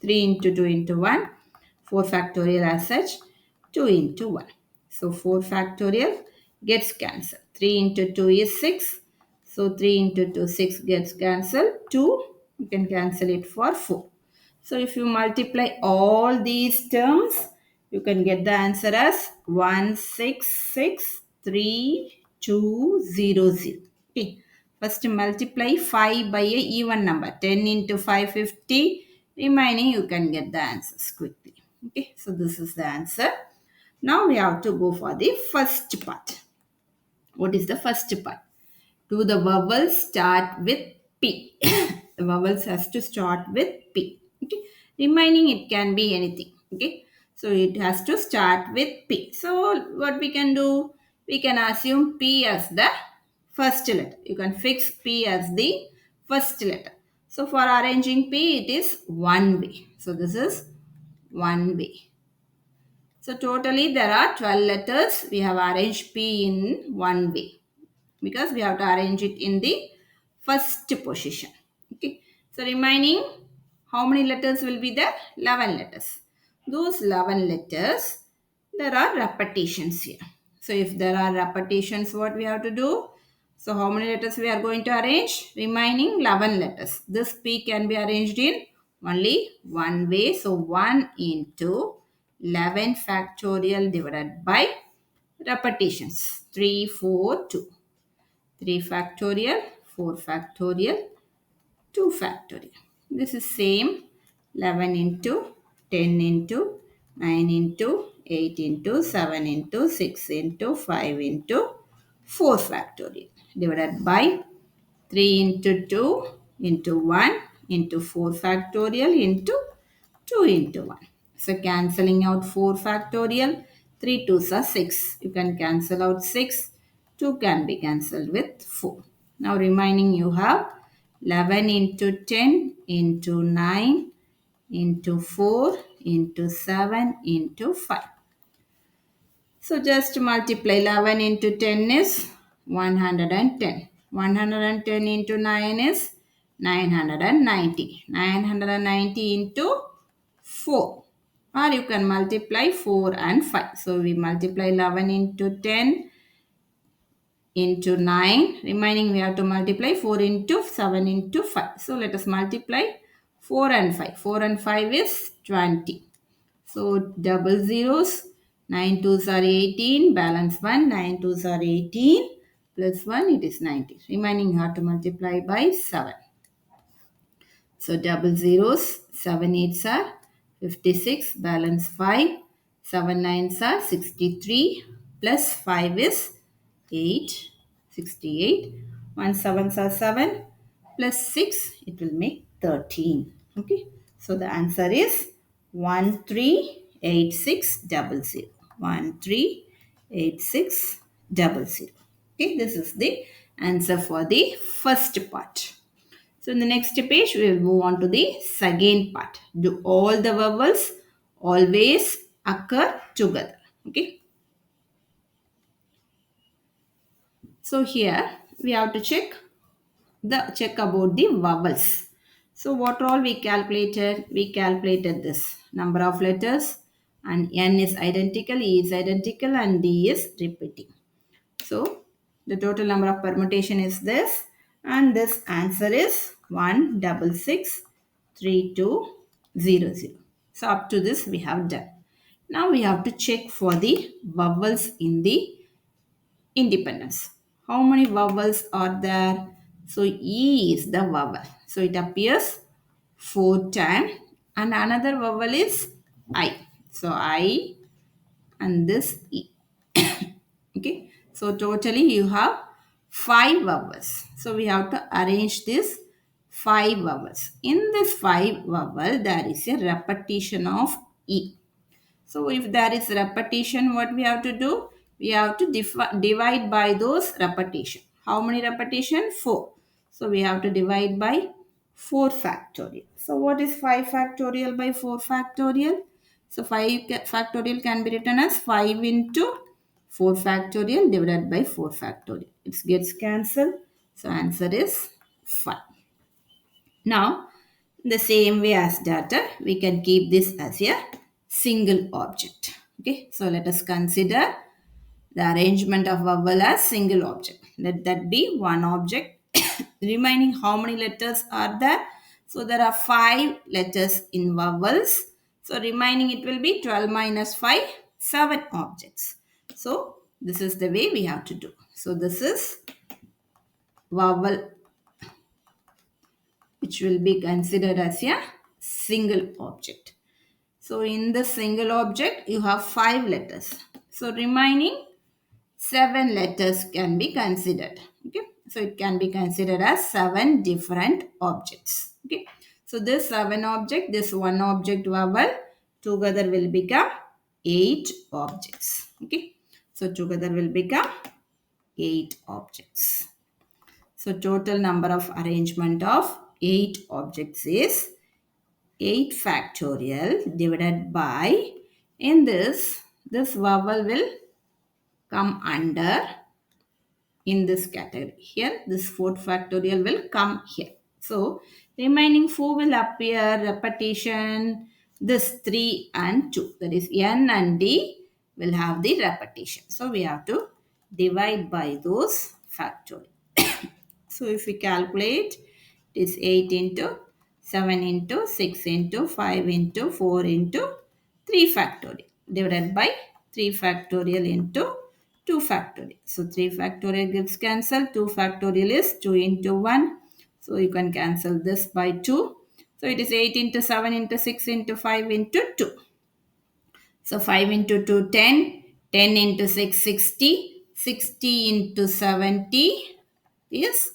3 into 2 into 1. 4 factorial as such, 2 into 1. So 4 factorial gets cancelled. 3 into 2 is 6. So 3 into 2, 6 gets cancelled. 2, you can cancel it for 4. So if you multiply all these terms, you can get the answer as 1663,200. Okay. First multiply 5 by a even number. 10 into 550. Remaining you can get the answers quickly. Okay. So this is the answer. Now we have to go for the first part. What is the first part? Do the vowels start with P? The vowels has to start with P. Okay. Remaining it can be anything. Okay. So it has to start with P. So what we can do? We can assume P as the first letter. You can fix P as the first letter. So for arranging P, it is one way. So this is one way. So totally there are 12 letters. We have arranged P in one way because we have to arrange it in the first position. Okay. So remaining, how many letters will be there? 11 letters. Those 11 letters, there are repetitions here. So if there are repetitions, what we have to do? So how many letters we are going to arrange? Remaining 11 letters. This P can be arranged in only one way. So 1 into 11 factorial divided by repetitions. 3, 4, 2. 3 factorial, 4 factorial, 2 factorial. This is same 11 into 10 into 9 into 8 into 7 into 6 into 5 into 4 factorial divided by 3 into 2 into 1 into 4 factorial into 2 into 1. So cancelling out 4 factorial, 3 2s are 6. You can cancel out 6. 2 can be cancelled with 4. Now remaining you have 11 into 10 into 9 into 4 into 7 into 5. So just multiply 11 into 10 is 110. 110 into 9 is 990. 990 into 4. Or you can multiply 4 and 5. So we multiply 11 into 10 into 9. Remaining we have to multiply 4 into 7 into 5. So let us multiply 4 and 5. 4 and 5 is 20. So double zeros, 9 twos are 18, balance 1, 9 twos are 18, plus 1 it is 90. Remaining you have to multiply by 7. So double zeros, 7 eights are 56, balance 5, 7 nines are 63, plus 5 is 8, 68, 1 sevens are 7, plus 6, it will make 13. Okay, so the answer is 138600. 138600. Okay, this is the answer for the first part. So in the next page, we will move on to the second part. Do all the vowels always occur together? Okay. So here we have to check about the vowels. So what all we calculated? We calculated this number of letters and N is identical, E is identical and D is repeating. So the total number of permutation is this and this answer is 1663200. So up to this we have done. Now we have to check for the vowels in the independence. How many vowels are there? So E is the vowel. So it appears 4 times and another vowel is I. So I and this E. Okay, so totally you have 5 vowels. So we have to arrange this 5 vowels. In this 5 vowel, there is a repetition of E. So if there is repetition, what we have to do? We have to divide by those repetition. How many repetition? 4. So we have to divide by 4 factorial. So what is 5 factorial by 4 factorial? So 5 factorial can be written as 5 into 4 factorial divided by 4 factorial. It gets cancelled. So answer is 5. Now, the same way as data, we can keep this as a single object. Okay, so let us consider the arrangement of vowel as single object. Let that be one object. Remaining how many letters are there? So there are 5 letters in vowels. So remaining it will be 12 minus 5, 7 objects. So this is the way we have to do. So this is vowel which will be considered as a single object. So in the single object you have 5 letters. So remaining 7 letters can be considered. Okay, so it can be considered as 7 different objects. Okay, so this 7 object, this one object vowel together will become 8 objects. Okay, so together will become 8 objects. So total number of arrangement of 8 objects is 8 factorial divided by, in this vowel will come under in this category. Here, this 4 factorial will come here. So, remaining 4 will appear repetition. This 3 and 2, that is N and D will have the repetition. So, we have to divide by those factorial. So, if we calculate, it is 8 into 7 into 6 into 5 into 4 into 3 factorial divided by 3 factorial into 2 factorial. So 3 factorial gets cancelled. 2 factorial is 2 into 1. So you can cancel this by 2. So it is 8 into 7 into 6 into 5 into 2. So 5 into 2, 10. 10 into 6, 60. 60 into 70 is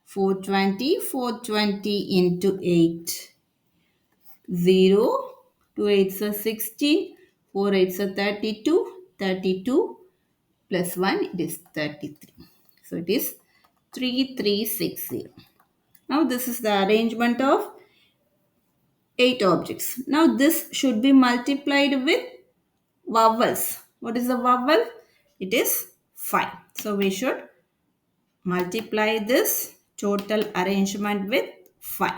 420. 420 into 8. 0. 2 8s are 16. 4 8s are 32. 32 plus 1, it is 33. So it is 3360. Now this is the arrangement of 8 objects. Now this should be multiplied with vowels. What is the vowel? It is 5. So we should multiply this total arrangement with 5.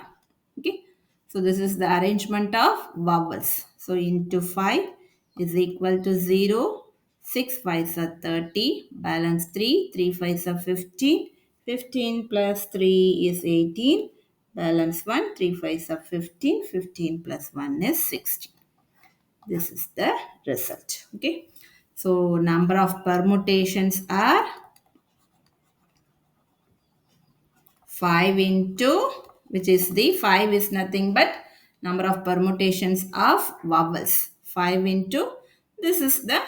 Okay. So this is the arrangement of vowels. So into 5 is equal to 0. 6 5s are 30. Balance 3. 3 5s are 15. 15 plus 3 is 18. Balance 1. 3 5s are 15. 15 plus 1 is 16. This is the result. Okay. So number of permutations are 5 into, which is the 5 is nothing but number of permutations of vowels. 5 into, this is the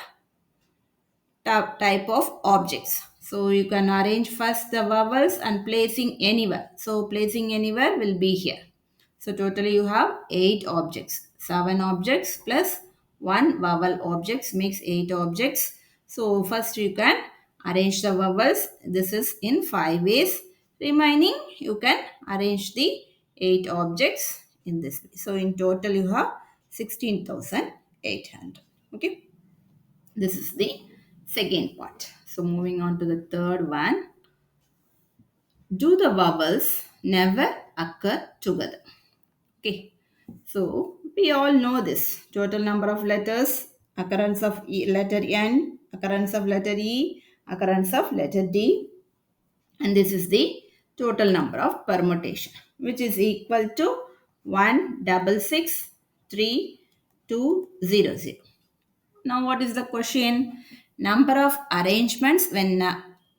type of objects. So you can arrange first the vowels and placing anywhere. So placing anywhere will be here. So totally you have 8 objects. 7 objects plus 1 vowel objects makes 8 objects. So first you can arrange the vowels. This is in 5 ways. Remaining you can arrange the 8 objects in this way. So in total you have 16,800. Okay. This is the second part. So moving on to the third one. Do the vowels never occur together? Okay. So we all know this. Total number of letters, occurrence of letter N, occurrence of letter E, occurrence of letter D. And this is the total number of permutation, which is equal to 1663200. Now, what is the question? Number of arrangements when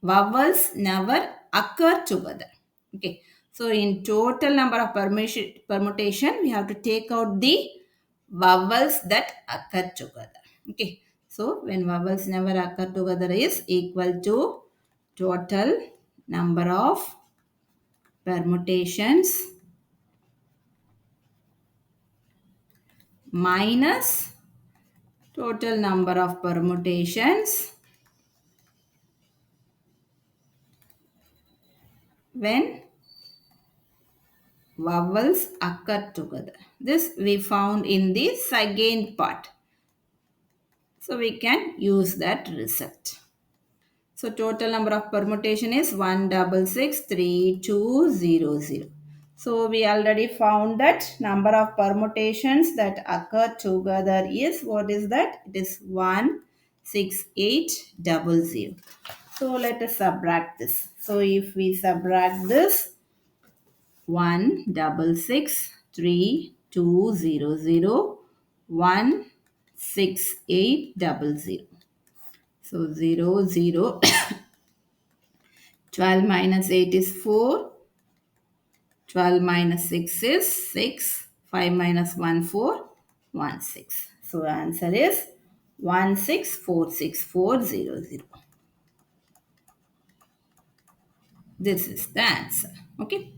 vowels never occur together. Okay. So, in total number of permutation, we have to take out the vowels that occur together. Okay. So, when vowels never occur together is equal to total number of permutations minus total number of permutations when vowels occur together. This we found in the second part. So we can use that result. So total number of permutation is 1663200. So we already found that number of permutations that occur together is, what is that? It is 16800. So let us subtract this. So if we subtract this, 1663200, 16800. So 00 12 minus 8 is 4. 12 minus 6 is 6. 5 minus 1, 4. 1, 6. So the answer is 1646400. This is the answer. Okay.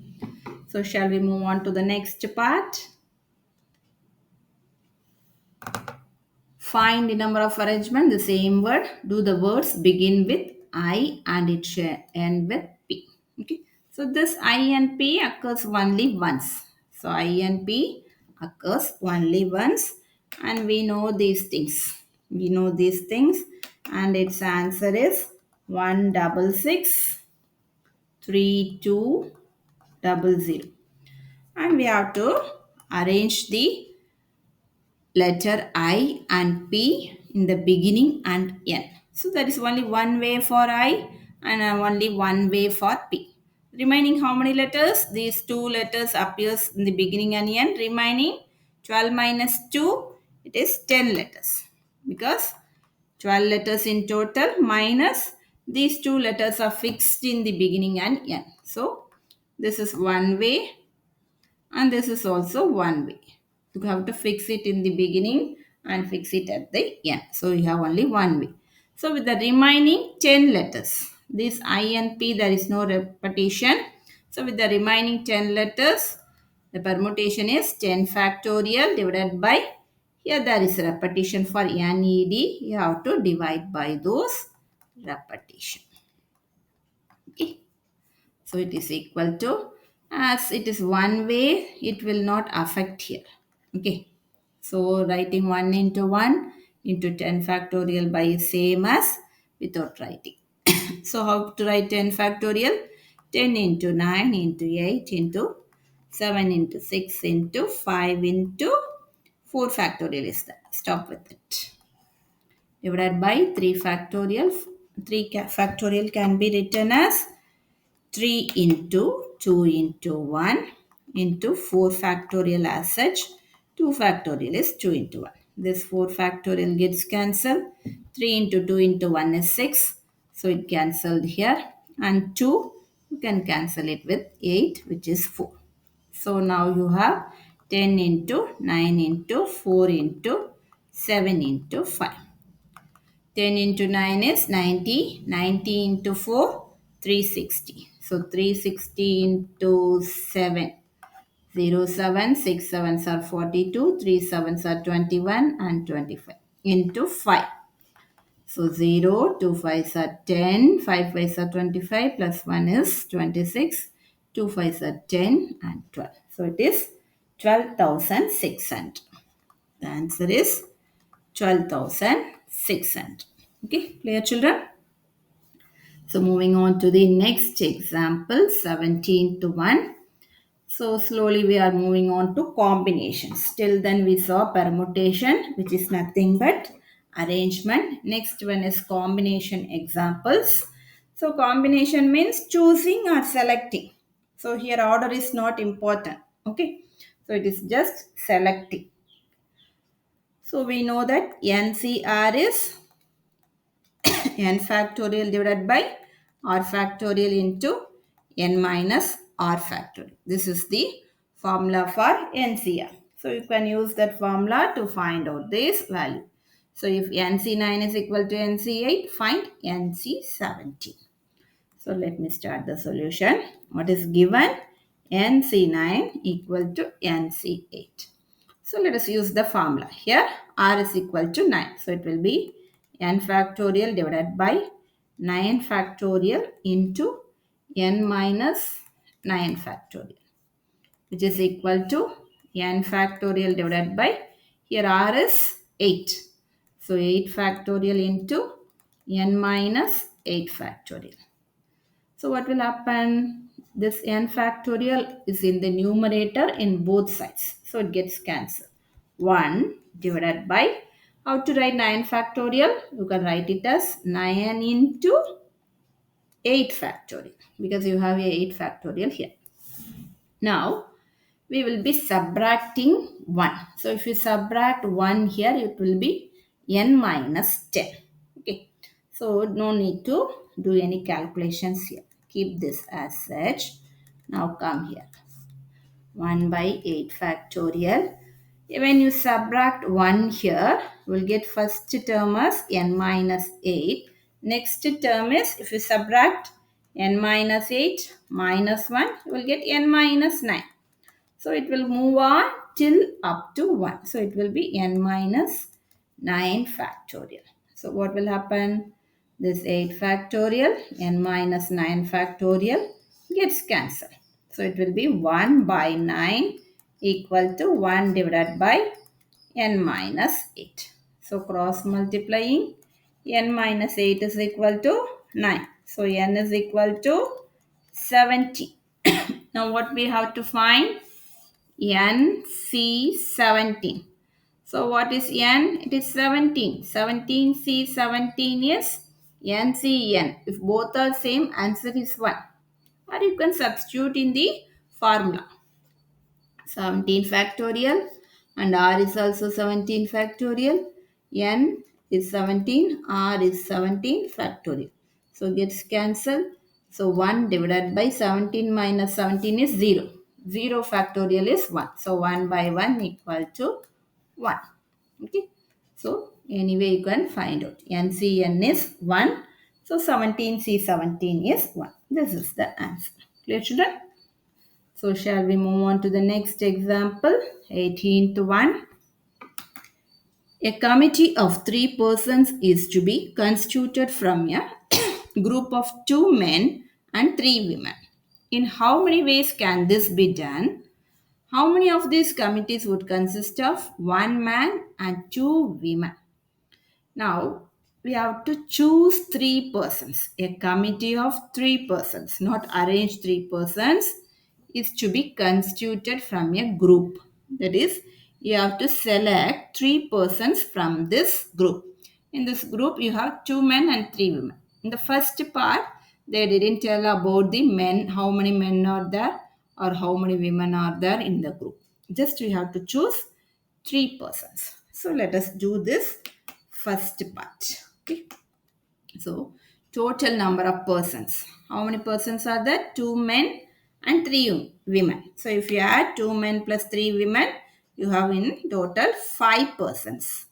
So shall we move on to the next part? Find the number of arrangement, the same word. Do the words begin with I and it shall end with P. Okay. So this I and P occurs only once. So I and P occurs only once, and we know these things. We know these things, and its answer is 1663200. And we have to arrange the letter I and P in the beginning and N. So there is only one way for I and only one way for P. Remaining how many letters? These two letters appears in the beginning and N. Remaining 12 minus 2, it is 10 letters. Because 12 letters in total minus these two letters are fixed in the beginning and N. So this is one way and this is also one way. You have to fix it in the beginning and fix it at the end. So you have only one way. So with the remaining 10 letters, this I and P, there is no repetition. So with the remaining 10 letters, the permutation is 10 factorial divided by, here there is repetition for NED. You have to divide by those repetition. Okay. So it is equal to, as it is one way, it will not affect here. Okay. So writing 1 into 1 into 10 factorial by same as without writing. So how to write 10 factorial? 10 into 9 into 8 into 7 into 6 into 5 into 4 factorial is that. Stop with it. Divided by 3 factorial. 3 factorial can be written as 3 into 2 into 1 into 4 factorial as such. 2 factorial is 2 into 1. This 4 factorial gets cancelled. 3 into 2 into 1 is 6. So it cancelled here. And 2, you can cancel it with 8, which is 4. So now you have 10 into 9 into 4 into 7 into 5. 10 into 9 is 90. 90 into 4, 360. So 360 into 7. 0, 7, 6 sevens are 42, 3 sevens are 21 and 25 into 5. So 0, 2 fives are 10, 5 fives are 25 plus 1 is 26, 2 fives are 10 and 12. So it is 12,600. The answer is 12,600. Okay, clear children? So moving on to the next example, 17 to 1. So slowly we are moving on to combinations. Till then we saw permutation, which is nothing but arrangement. Next one is combination examples. So combination means choosing or selecting. So here order is not important. Okay. So it is just selecting. So we know that NCR is n factorial divided by r factorial into n minus r factorial. This is the formula for NCR. So you can use that formula to find out this value. So if NC9 is equal to NC8, find NC17. So let me start the solution. What is given? NC9 equal to NC8. So let us use the formula. Here r is equal to 9. So it will be n factorial divided by 9 factorial into n minus 9 factorial, which is equal to n factorial divided by, here r is 8. So 8 factorial into n minus 8 factorial. So what will happen? This n factorial is in the numerator in both sides. So it gets cancelled. 1 divided by, how to write 9 factorial? You can write it as 9 into 8 factorial because you have a 8 factorial here. Now we will be subtracting 1. So if you subtract 1 here, it will be n minus 10. Okay. So no need to do any calculations here. Keep this as such. Now come here. 1 by 8 factorial. When you subtract 1 here, we'll get first term as n minus 8. Next term is, if you subtract n minus 8 minus 1, you will get n minus 9. So it will move on till up to 1. So it will be n minus 9 factorial. So what will happen? This 8 factorial, n minus 9 factorial gets cancelled. So it will be 1 by 9 equal to 1 divided by n minus 8. So cross multiplying, n minus 8 is equal to 9. So n is equal to 70. Now what we have to find? NC17. So what is N? It is 17. 17C17 is NCN. If both are same, answer is 1. Or you can substitute in the formula. 17 factorial and R is also 17 factorial. N is 17, R is 17 factorial. So gets cancelled. So 1 divided by 17 minus 17 is 0. 0 factorial is 1. So 1 by 1 equal to 1. Okay. So anyway you can find out. NCN is 1. So 17C17 is 1. This is the answer. Clear, children? So shall we move on to the next example? 18th one. A committee of 3 persons is to be constituted from a group of 2 men and 3 women. In how many ways can this be done? How many of these committees would consist of 1 man and 2 women? Now, we have to choose 3 persons. A committee of 3 persons, not arrange 3 persons, is to be constituted from a group. That is, you have to select 3 persons from this group. In this group, you have 2 men and 3 women. In the first part, they didn't tell about the men, how many men are there or how many women are there in the group. Just we have to choose 3 persons. So let us do this first part. Okay. So total number of persons. How many persons are there? 2 men and 3 women. So if you add 2 men plus 3 women, you have in total 5 persons.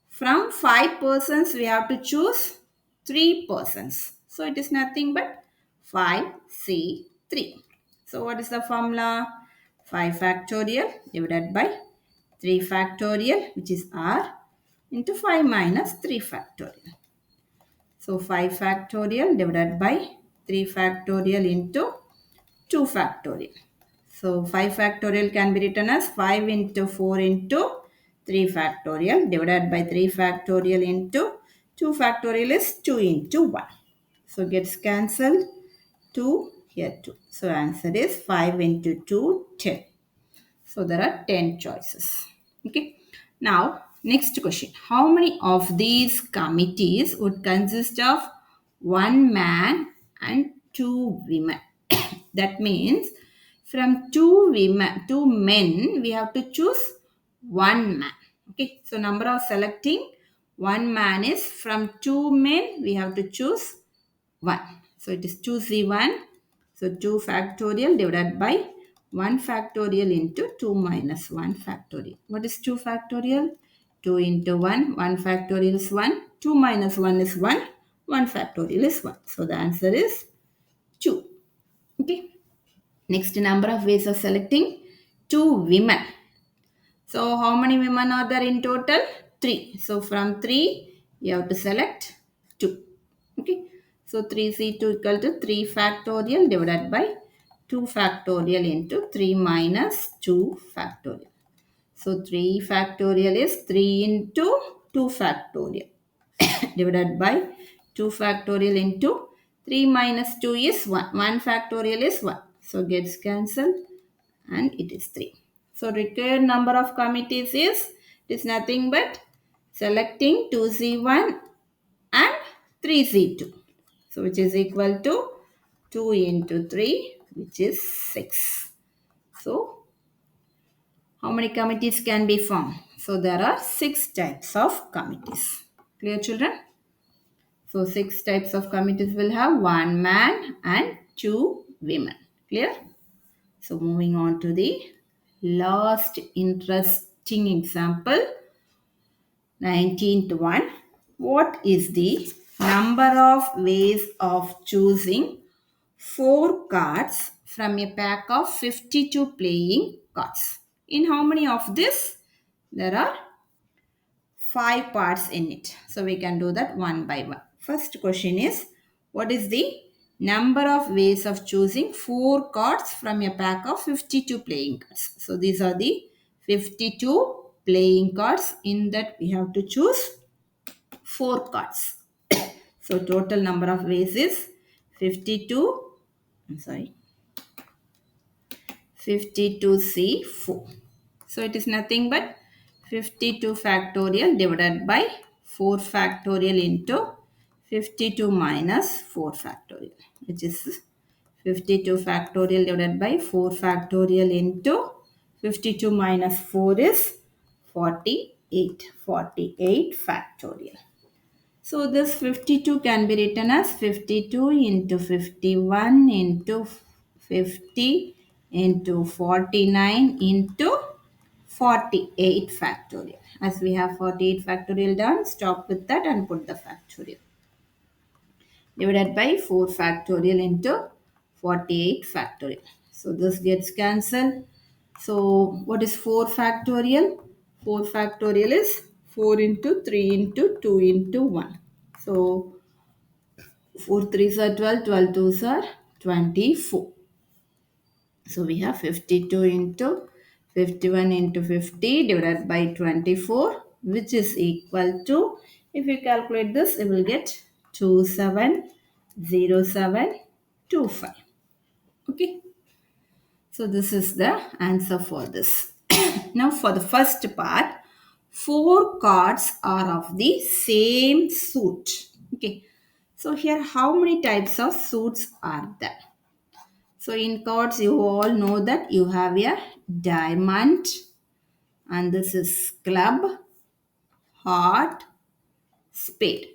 From 5 persons, we have to choose 3 persons. So it is nothing but 5C3. So what is the formula? 5 factorial divided by 3 factorial, which is R, into 5 minus 3 factorial. So 5 factorial divided by 3 factorial into 2 factorial. So 5 factorial can be written as 5 into 4 into 3 factorial divided by 3 factorial into 2 factorial is 2 into 1. So gets cancelled. 2 here 2. So answer is 5 into 2, 10. So there are 10 choices. Okay. Now, next question. How many of these committees would consist of 1 man and 2 women? That means from 2 men, we have to choose 1 man. Okay. So number of selecting 1 man is from 2 men, we have to choose 1. So it is 2C1. So 2 factorial divided by 1 factorial into 2 minus 1 factorial. What is 2 factorial? 2 into 1. 1 factorial is 1. 2 minus 1 is 1. 1 factorial is 1. So the answer is 2. Okay. Next number of ways of selecting 2 women. So how many women are there in total? 3. So from 3, you have to select 2. Okay. So 3C2 equal to 3 factorial divided by 2 factorial into 3 minus 2 factorial. So 3 factorial is 3 into 2 factorial divided by 2 factorial into 3 minus 2 is 1. 1 factorial is 1. So gets cancelled and it is 3. So required number of committees is, it is nothing but selecting 2C1 and 3C2. So which is equal to 2 into 3, which is 6. So how many committees can be formed? So there are 6 types of committees. Clear, children? So 6 types of committees will have 1 man and 2 women. Clear? So moving on to the last interesting example, 19th one. What is the number of ways of choosing 4 cards from a pack of 52 playing cards? In how many of this? There are 5 parts in it. So we can do that one by one. First question is, what is the number of ways of choosing 4 cards from a pack of 52 playing cards? So these are the 52 playing cards. In that we have to choose 4 cards. So total number of ways is 52. I'm sorry. 52C4. So it is nothing but 52 factorial divided by 4 factorial into 52 minus 4 factorial, which is 52 factorial divided by 4 factorial into 52 minus 4 is 48. 48 factorial. So this 52 can be written as 52 into 51 into 50 into 49 into 48 factorial. As we have 48 factorial done, stop with that and put the factorial. Divided by 4 factorial into 48 factorial. So this gets cancelled. So what is 4 factorial? 4 factorial is 4 into 3 into 2 into 1. So 4 3s are 12, 12 2s are 24. So we have 52 into 51 into 50 divided by 24, which is equal to, if you calculate this, you will get 270725. Okay. So this is the answer for this. Now for the first part, 4 cards are of the same suit. Okay. So here how many types of suits are there? So in cards you all know that you have a diamond and this is club, heart, spade.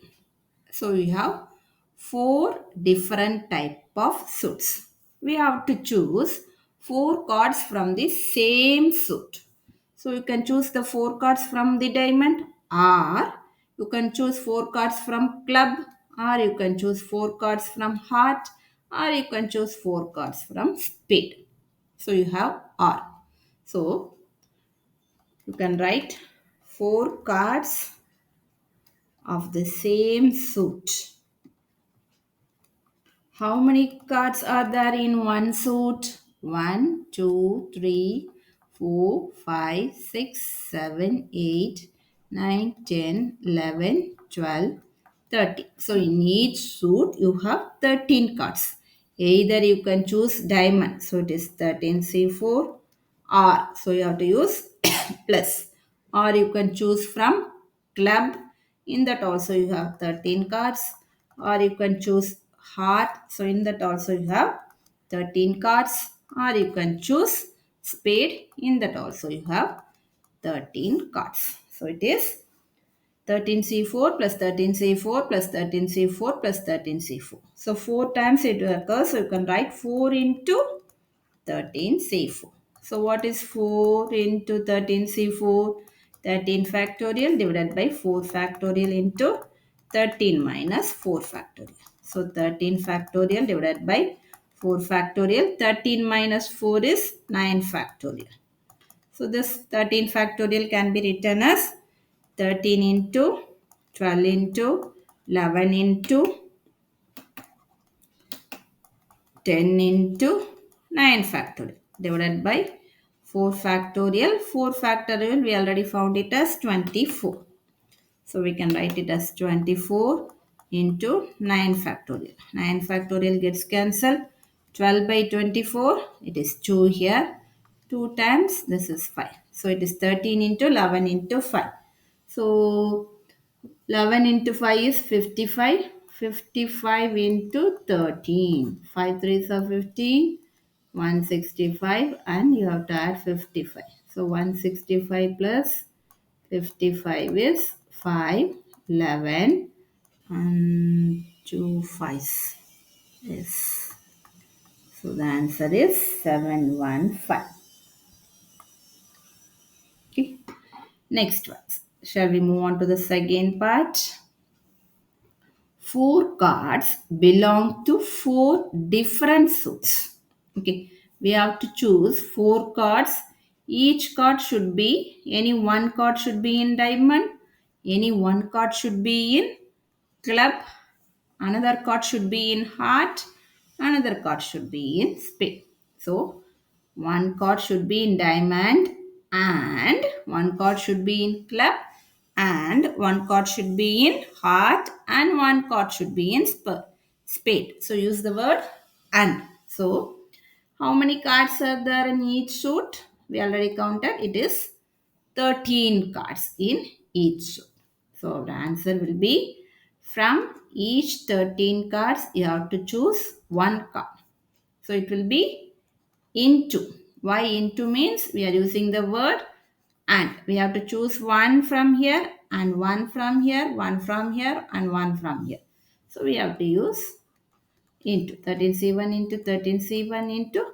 So we have 4 different type of suits. We have to choose 4 cards from the same suit. So you can choose the 4 cards from the diamond, or you can choose 4 cards from club, or you can choose 4 cards from heart, or you can choose 4 cards from spade. So you have or. So you can write 4 cards of the same suit. How many cards are there in one suit? 1, 2, 3, 4, 5, 6, 7, 8, 9, 10, 11, 12, 13. So in each suit you have 13 cards. Either you can choose diamond. So it is 13C4 or. So you have to use plus. Or you can choose from club. In that also you have 13 cards. Or you can choose heart. So in that also you have 13 cards. Or you can choose spade. In that also you have 13 cards. So it is 13C4 plus 13C4 plus 13C4 plus 13C4. So 4 times it occurs. So you can write 4 into 13C4. So what is 4 into 13C4? 13 factorial divided by 4 factorial into 13 minus 4 factorial. So 13 factorial divided by 4 factorial. 13 minus 4 is 9 factorial. So this 13 factorial can be written as 13 into 12 into 11 into 10 into 9 factorial divided by 4 factorial. 4 factorial we already found it as 24. So we can write it as 24 into 9 factorial. 9 factorial gets cancelled. 12 by 24, it is 2 here. 2 times, this is 5. So it is 13 into 11 into 5. So 11 into 5 is 55. 55 into 13. 5 threes are 15. 165 and you have to add 55. So 165 plus 55 is 5, 11 and 2 5s. Yes. So the answer is 715. Okay. Next one. Shall we move on to the second part? Four cards belong to four different suits. Okay. We have to choose four cards. Each card should be, any one card should be in diamond, any one card should be in club, another card should be in heart, another card should be in spade. So one card should be in diamond and one card should be in club and one card should be in heart and one card should be in spade. So use the word and. So how many cards are there in each suit? We already counted. It is 13 cards in each suit. So the answer will be from each 13 cards you have to choose one card. So it will be into. Why into means we are using the word and. We have to choose one from here and one from here, one from here and one from here. So we have to use into 13C1 into 13C1 into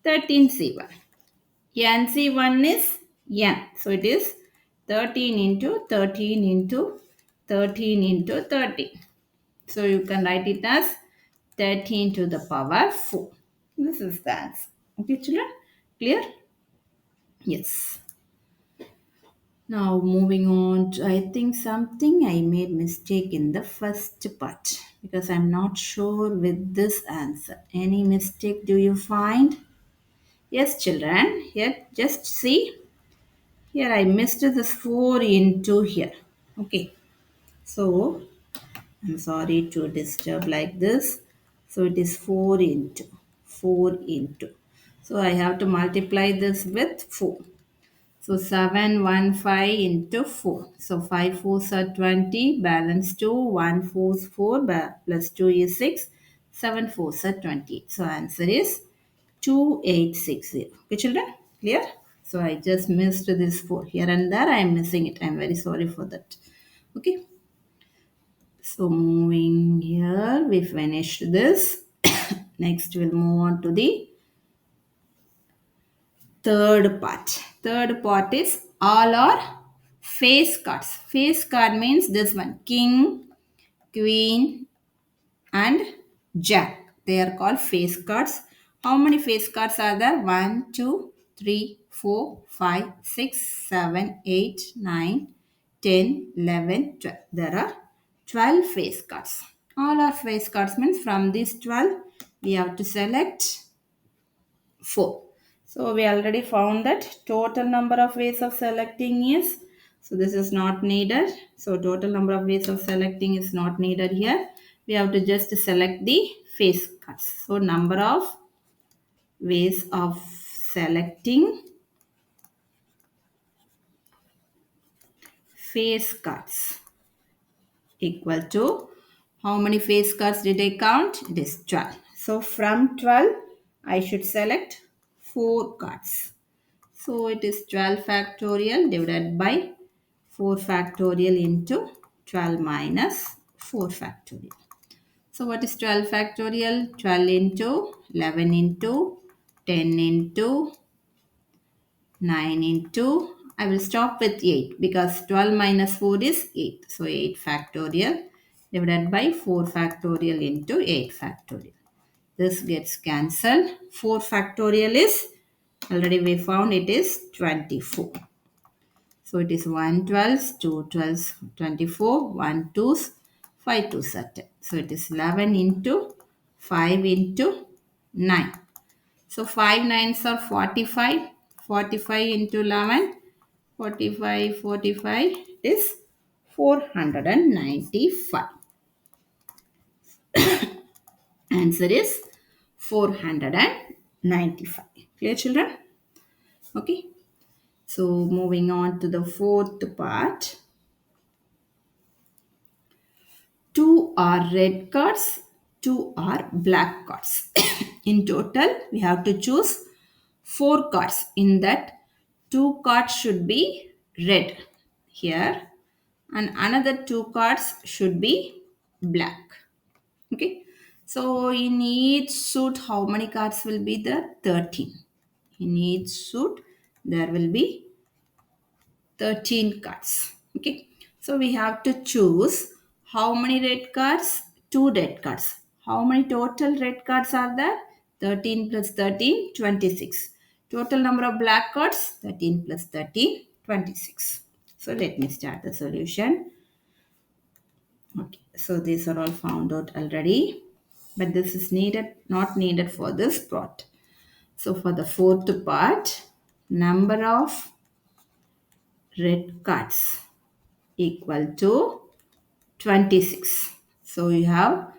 13C1. NC1 is N. So it is 13 into 13 into 13 into 13. So you can write it as 13 to the power 4. This is the answer. Okay, children? Clear? Yes. Now moving on to, I think something I made mistake in the first part because I'm not sure with this answer. Any mistake do you find? Yes, children. Here, just see. Here I missed this 4 into here. Okay. So I'm sorry to disturb like this. So it is 4 into 4 into. So I have to multiply this with 4. So 715 into 4. So 5 4s are 20, balance 2, 1 4 is 4, plus 2 is 6, 7 4s are 20. So answer is 2860. Okay, children? Clear? So I just missed this 4. Here and there I am missing it. I am very sorry for that. Okay. So moving here, we finished this. Next we'll move on to the third part. Third part is all are face cards. Face card means this one. King, queen and jack. They are called face cards. How many face cards are there? 1, 2, 3, 4, 5, 6, 7, 8, 9, 10, 11, 12. There are 12 face cards. All are face cards means from these 12 we have to select 4. So we already found that total number of ways of selecting is, so this is not needed. So total number of ways of selecting is not needed here. We have to just select the face cards. So number of ways of selecting face cards equal to, how many face cards did I count? It is 12. So from 12 I should select 4 cards. So it is 12 factorial divided by 4 factorial into 12 minus 4 factorial. So what is 12 factorial? 12 into 11 into 10 into 9 into, I will stop with 8 because 12 minus 4 is 8. So 8 factorial divided by 4 factorial into 8 factorial. This gets cancelled. 4 factorial is, already we found it is 24. So it is 1 12s, 2 12s, 24, 1 2s, 5 2s are 10. So it is 11 into 5 into 9. So 5 9s are 45. 45 into 11, 45 is 495. Answer is 495. Clear, children? Okay. So moving on to the fourth part. Two are red cards, two are black cards. In total, we have to choose four cards. In that, two cards should be red here, and another two cards should be black. Okay. So in each suit, how many cards will be there? 13. In each suit, there will be 13 cards. Okay. So we have to choose how many red cards? Two red cards. How many total red cards are there? 13 plus 13, 26. Total number of black cards? 13 plus 13, 26. So let me start the solution. Okay. So these are all found out already. But this is not needed for this part. So for the fourth part, number of red cards equal to 26. So you have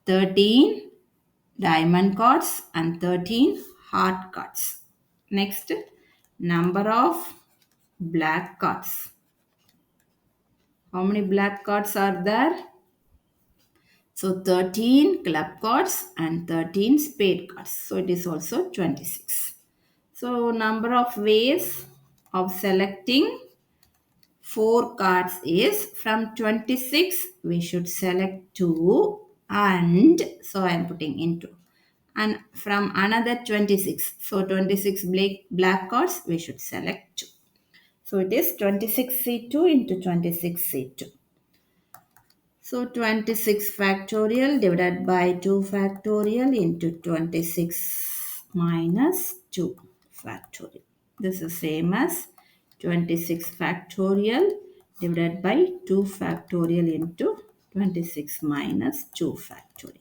13 diamond cards and 13 heart cards. Next, number of black cards. How many black cards are there? So 13 club cards and 13 spade cards. So it is also 26. So number of ways of selecting four cards is from 26 we should select two, and so I am putting into, and from another 26, so 26 black cards we should select two. So it is 26C2 into 26C2. So 26 factorial divided by 2 factorial into 26 minus 2 factorial. This is same as 26 factorial divided by 2 factorial into 26 minus 2 factorial.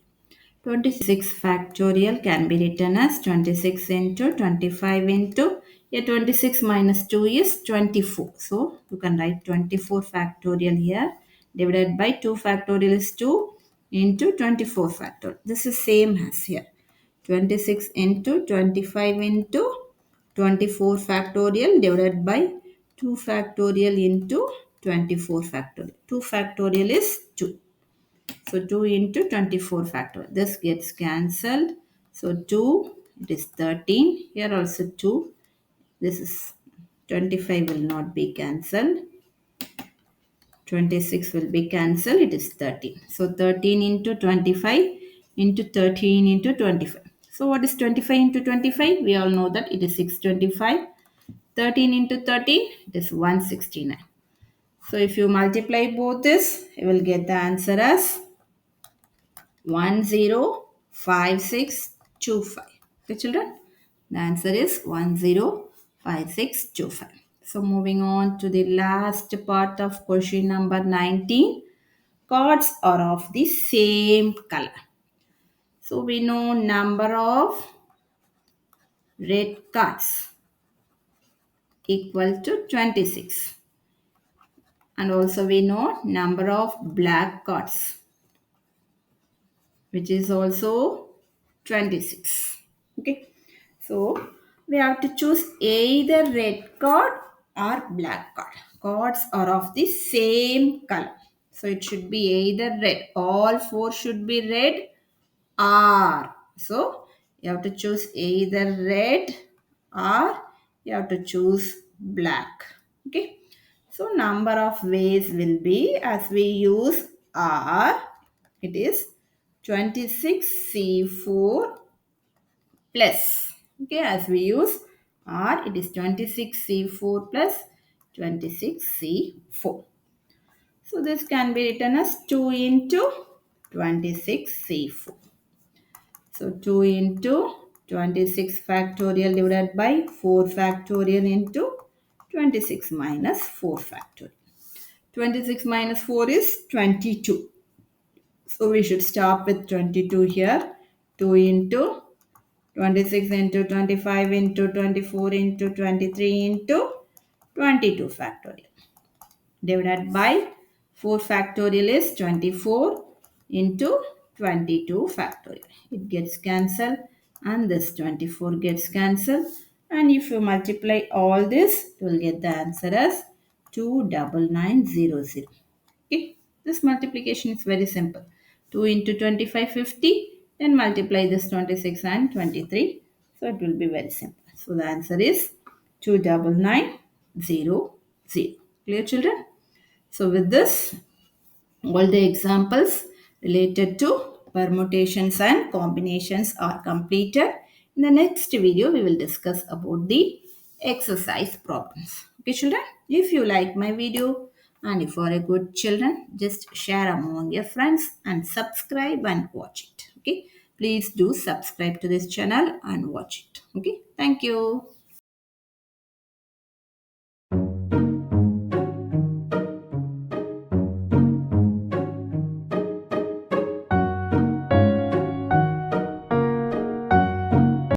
26 factorial can be written as 26 into 25 into, 26 minus 2 is 24. So you can write 24 factorial here, divided by 2 factorial is 2 into 24 factorial. This is same as here. 26 into 25 into 24 factorial divided by 2 factorial into 24 factorial. 2 factorial is 2. So 2 into 24 factorial. This gets cancelled. So 2, it is 13. Here also 2. This is 25 will not be cancelled. 26 will be cancelled. It is 13. So 13 into 25 into 13 into 25. So what is 25 into 25? We all know that it is 625. 13 into 13, it is 169. So if you multiply both this, you will get the answer as 105625. Okay, children, the answer is 105625. So moving on to the last part of question number 19. Cards are of the same color. So we know number of red cards equal to 26. And also we know number of black cards, which is also 26. Okay. So we have to choose either red card or black card. Cards are of the same color. So it should be either red. All four should be red or. So you have to choose either red or you have to choose black. Okay. So number of ways will be, as we use R, it is 26C4 plus. Okay, as we use R, it is 26C4 plus 26C4. So this can be written as 2 into 26C4. So 2 into 26 factorial divided by 4 factorial into 26 minus 4 factorial. 26 minus 4 is 22. So we should start with 22 here. 2 into 26 into 25 into 24 into 23 into 22 factorial. Divided by 4 factorial is 24 into 22 factorial. It gets cancelled and this 24 gets cancelled. And if you multiply all this, you will get the answer as 29900. Okay, this multiplication is very simple. 2 into 25, 50. Then multiply this 26 and 23. So it will be very simple. So the answer is 29900. Clear, children? So with this, all the examples related to permutations and combinations are completed. In the next video, we will discuss about the exercise problems. Okay, children? If you like my video and if you are a good children, just share among your friends and subscribe and watch it. Okay? Please do subscribe to this channel and watch it. Okay? Thank you.